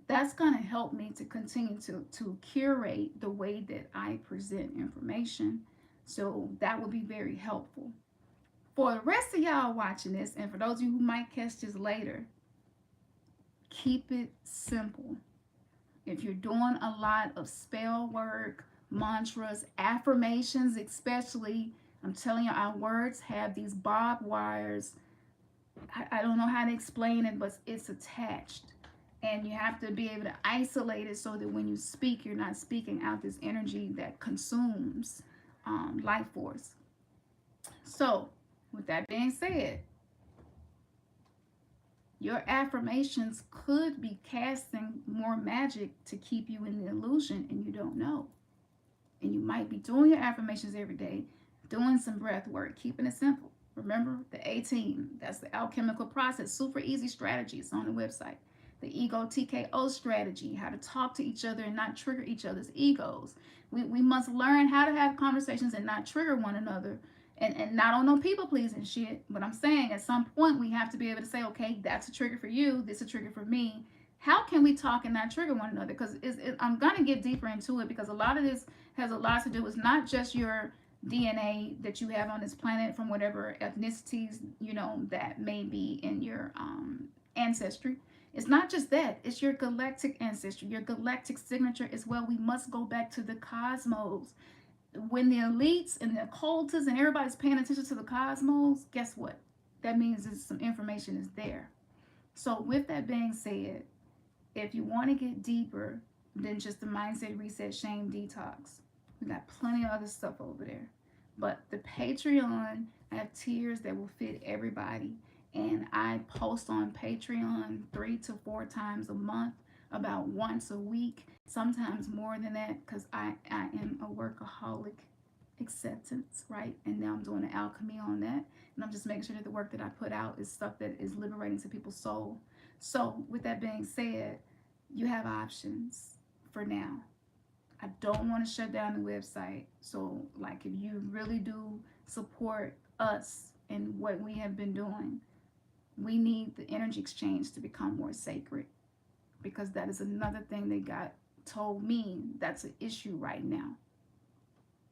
That's going to help me to continue to curate the way that I present information. So that will be very helpful. For the rest of y'all watching this, and for those of you who might catch this later, keep it simple. If you're doing a lot of spell work, mantras, affirmations especially, I'm telling you, our words have these barbed wires. I don't know how to explain it, but it's attached. And you have to be able to isolate it so that when you speak, you're not speaking out this energy that consumes life force. So, with that being said, your affirmations could be casting more magic to keep you in the illusion and you don't know. And you might be doing your affirmations every day, doing some breath work, keeping it simple. Remember the 18, that's the alchemical process, super easy strategies on the website. The ego TKO strategy, how to talk to each other and not trigger each other's egos. We must learn how to have conversations and not trigger one another and not on no people pleasing shit. But I'm saying at some point we have to be able to say, okay, that's a trigger for you, this is a trigger for me. How can we talk and not trigger one another? Because I'm going to get deeper into it because a lot of this has a lot to do with not just your DNA that you have on this planet from whatever ethnicities, that may be in your ancestry. It's not just that. It's your galactic ancestry, your galactic signature as well. We must go back to the cosmos. When the elites and the occultists and everybody's paying attention to the cosmos, guess what? That means that some information is there. So with that being said, if you want to get deeper than just the Mindset Reset Shame Detox, we got plenty of other stuff over there. But the Patreon, I have tiers that will fit everybody. And I post on Patreon 3 to 4 times a month, about once a week, sometimes more than that, because I am a workaholic acceptance, right? And now I'm doing an alchemy on that. And I'm just making sure that the work that I put out is stuff that is liberating to people's soul. So with that being said, you have options for now. I don't want to shut down the website. So like if you really do support us and what we have been doing, we need the energy exchange to become more sacred, because that is another thing that God told me that's an issue right now.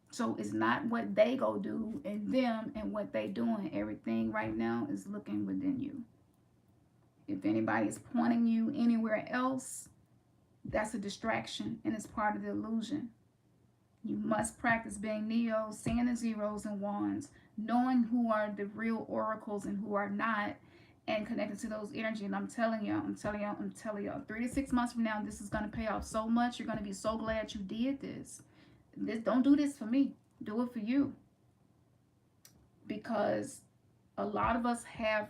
So it's not what they go do and them and what they doing. Everything right now is looking within you. If anybody is pointing you anywhere else, that's a distraction and it's part of the illusion. You must practice being Neo, seeing the zeros and ones, knowing who are the real oracles and who are not, and connected to those energy. And I'm telling y'all, 3 to 6 months from now, this is going to pay off so much. You're going to be so glad you did this. Don't do this for me. Do it for you. Because a lot of us have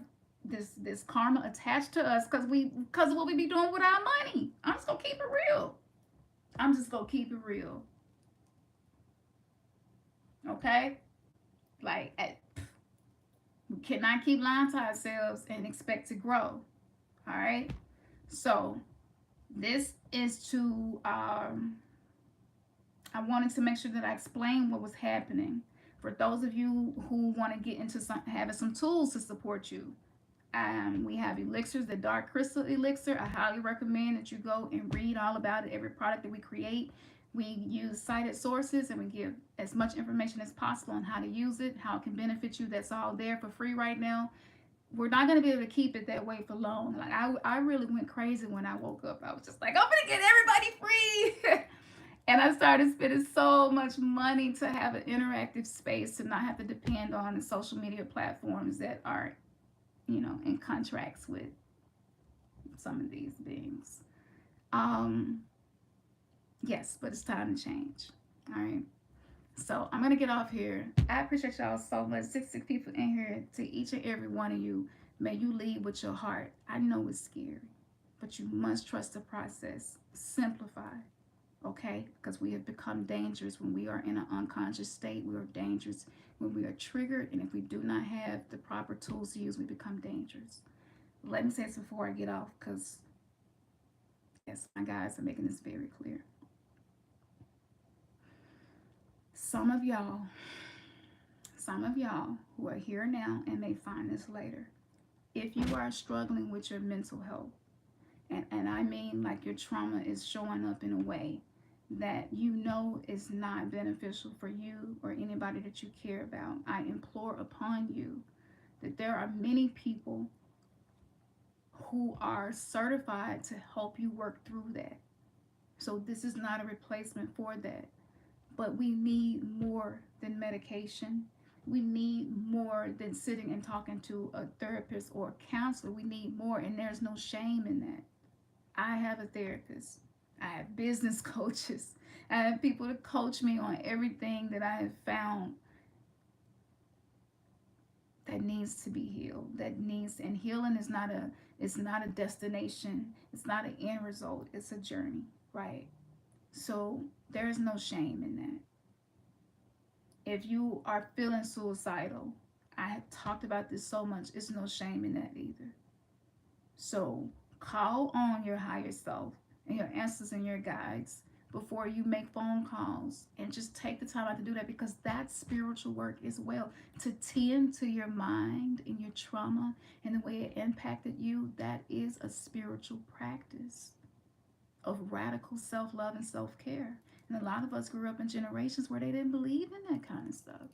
this karma attached to us because of what we be doing with our money. I'm just gonna keep it real. I'm just gonna keep it real. Okay? Like we cannot keep lying to ourselves and expect to grow. All right? So this is to I wanted to make sure that I explained what was happening. For those of you who want to get into having some tools to support you, we have elixirs, the dark crystal elixir. I highly recommend that you go and read all about it. Every product that we create, we use cited sources and we give as much information as possible on how to use it, how it can benefit you. That's all there for free right now. We're not going to be able to keep it that way for long. Like I really went crazy when I woke up. I was just like, I'm going to get everybody free. And I started spending so much money to have an interactive space, to not have to depend on the social media platforms that are, in contracts with some of these beings. Yes, but it's time to change. All right. So I'm gonna get off here. I appreciate y'all so much. 66 people in here. To each and every one of you, may you lead with your heart. I know it's scary, but you must trust the process. Simplify. Okay, because we have become dangerous when we are in an unconscious state. We are dangerous when we are triggered, and if we do not have the proper tools to use, we become dangerous. Let me say this before I get off, because yes, my guys are making this very clear. Some of y'all who are here now and may find this later, if you are struggling with your mental health, and I mean like your trauma is showing up in a way that is not beneficial for you or anybody that you care about, I implore upon you that there are many people who are certified to help you work through that. So this is not a replacement for that. But we need more than medication. We need more than sitting and talking to a therapist or a counselor. We need more, and there's no shame in that. I have a therapist. I have business coaches. I have people to coach me on everything that I have found that needs to be healed. And healing is not a destination. It's not an end result. It's a journey, right? So there is no shame in that. If you are feeling suicidal, I have talked about this so much, it's no shame in that either. So call on your higher self and your ancestors and your guides before you make phone calls, and just take the time out to do that, because that's spiritual work as well. To tend to your mind and your trauma and the way it impacted you, that is a spiritual practice of radical self-love and self-care. And a lot of us grew up in generations where they didn't believe in that kind of stuff.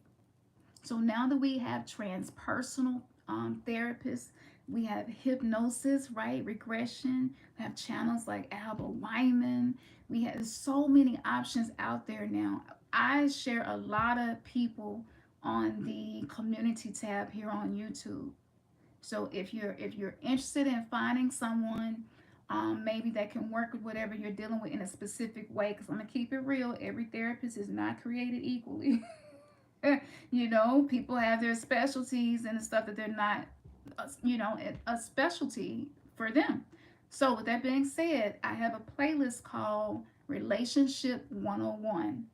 So now that we have transpersonal therapists, we have hypnosis, right? Regression. We have channels like Alba Wyman. We have so many options out there now. I share a lot of people on the community tab here on YouTube. So if you're interested in finding someone maybe that can work with whatever you're dealing with in a specific way, because I'm gonna keep it real, every therapist is not created equally. People have their specialties and the stuff that they're not, a specialty for them. So with that being said, I have a playlist called Relationship 101.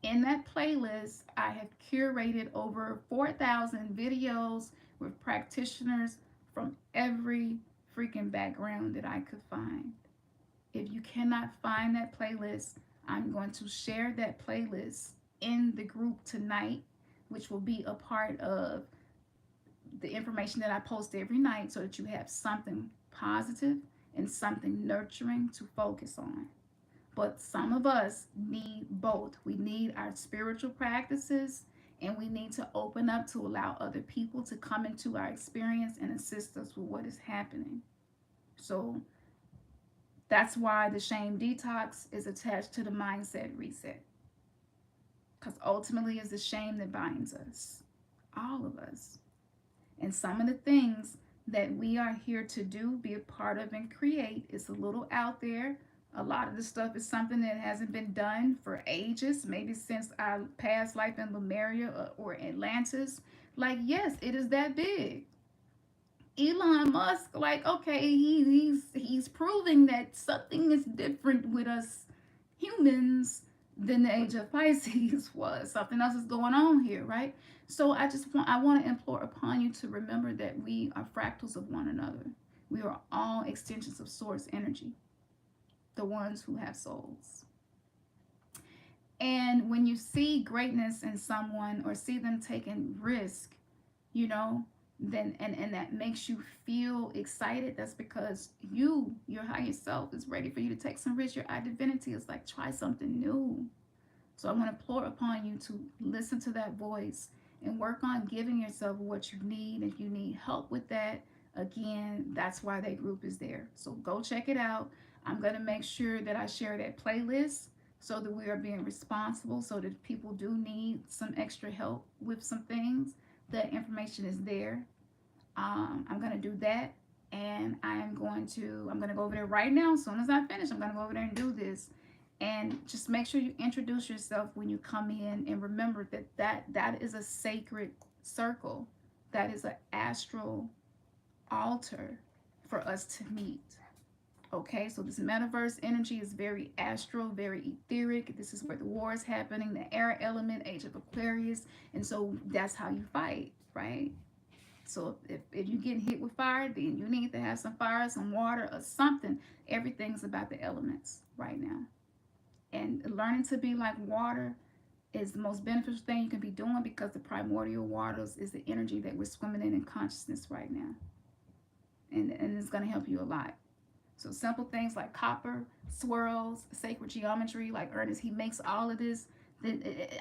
In that playlist, I have curated over 4,000 videos with practitioners from every freaking background that I could find. If you cannot find that playlist, I'm going to share that playlist in the group tonight, which will be a part of the information that I post every night, so that you have something positive and something nurturing to focus on. But some of us need both. We need our spiritual practices, and we need to open up to allow other people to come into our experience and assist us with what is happening. So that's why the shame detox is attached to the mindset reset. Because ultimately it's the shame that binds us, all of us. And some of the things that we are here to do, be a part of, and create is a little out there. A lot of the stuff is something that hasn't been done for ages, maybe since our past life in Lemuria or Atlantis. Like, yes, it is that big. Elon Musk, like, okay, he's proving that something is different with us humans than the age of Pisces was. Something else is going on here, right? So I want to implore upon you to remember that we are fractals of one another. We are all extensions of source energy, the ones who have souls. And when you see greatness in someone or see them taking risk, you know, then and that makes you feel excited, that's because your higher self is ready for you to take some risk. Your divinity is like, try something new. So I want to implore upon you to listen to that voice and work on giving yourself what you need. If you need help with that, again, that's why that group is there. So go check it out. I'm going to make sure that I share that playlist so that we are being responsible, so that if people do need some extra help with some things, that information is there. I'm going to do that. And I'm going to go over there right now. As soon as I finish, I'm going to go over there and do this. And just make sure you introduce yourself when you come in, and remember that is a sacred circle. That is an astral altar for us to meet. Okay, so this metaverse energy is very astral, very etheric. This is where the war is happening, the air element, age of Aquarius. And so that's how you fight, right? So if you get hit with fire, then you need to have some fire, some water, or something. Everything's about the elements right now. And learning to be like water is the most beneficial thing you can be doing, because the primordial waters is the energy that we're swimming in consciousness right now. And it's going to help you a lot. So simple things like copper, swirls, sacred geometry, like Ernest, he makes all of this.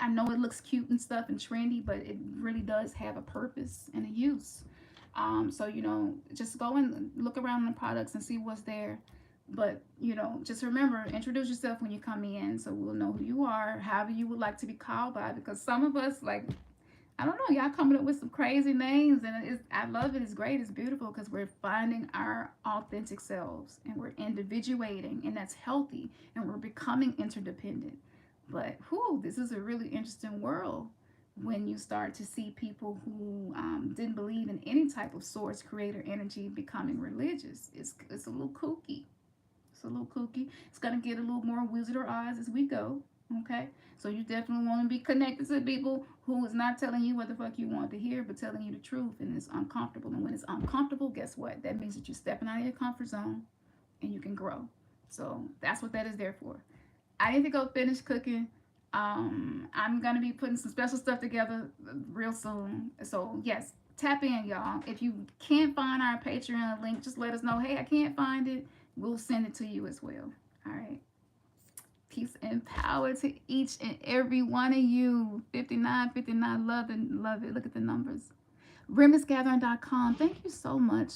I know it looks cute and stuff and trendy, but it really does have a purpose and a use. So, you know, just go and look around the products and see what's there. But, you know, just remember, introduce yourself when you come in, so we'll know who you are, however you would like to be called by. Because some of us, like, I don't know, y'all coming up with some crazy names, and I love it. It's great. It's beautiful, because we're finding our authentic selves, and we're individuating, and that's healthy, and we're becoming interdependent. But this is a really interesting world when you start to see people who didn't believe in any type of source, creator energy becoming religious. It's a little kooky. It's a little kooky. It's gonna get a little more Wizard or Oz as we go. Okay, so you definitely want to be connected to people who is not telling you what the fuck you want to hear, but telling you the truth, and it's uncomfortable. And when it's uncomfortable, guess what? That means that you're stepping out of your comfort zone, and you can grow. So that's what that is there for. I need to go finish cooking. I'm gonna be putting some special stuff together real soon. So yes, tap in, y'all. If you can't find our Patreon link, just let us know. Hey, I can't find it. We'll send it to you as well. All right. Peace and power to each and every one of you. 59, love and love it. Look at the numbers. remnantsgathering.com. Thank you so much.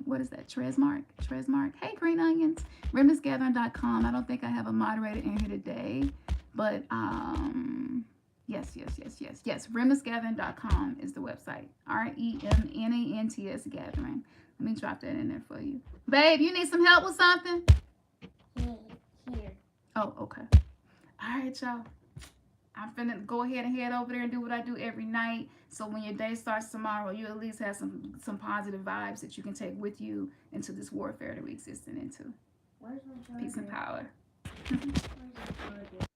What is that? Tresmark. Hey, green onions. remnantsgathering.com. I don't think I have a moderator in here today, but yes. remnantsgathering.com is the website. REMNANTS gathering. Let me drop that in there for you. Babe, you need some help with something? Here. Oh, okay. All right, y'all. I'm finna go ahead and head over there and do what I do every night. So when your day starts tomorrow, you at least have some positive vibes that you can take with you into this warfare that we're existing into. Where's my charger? Peace and power. Where's the charger?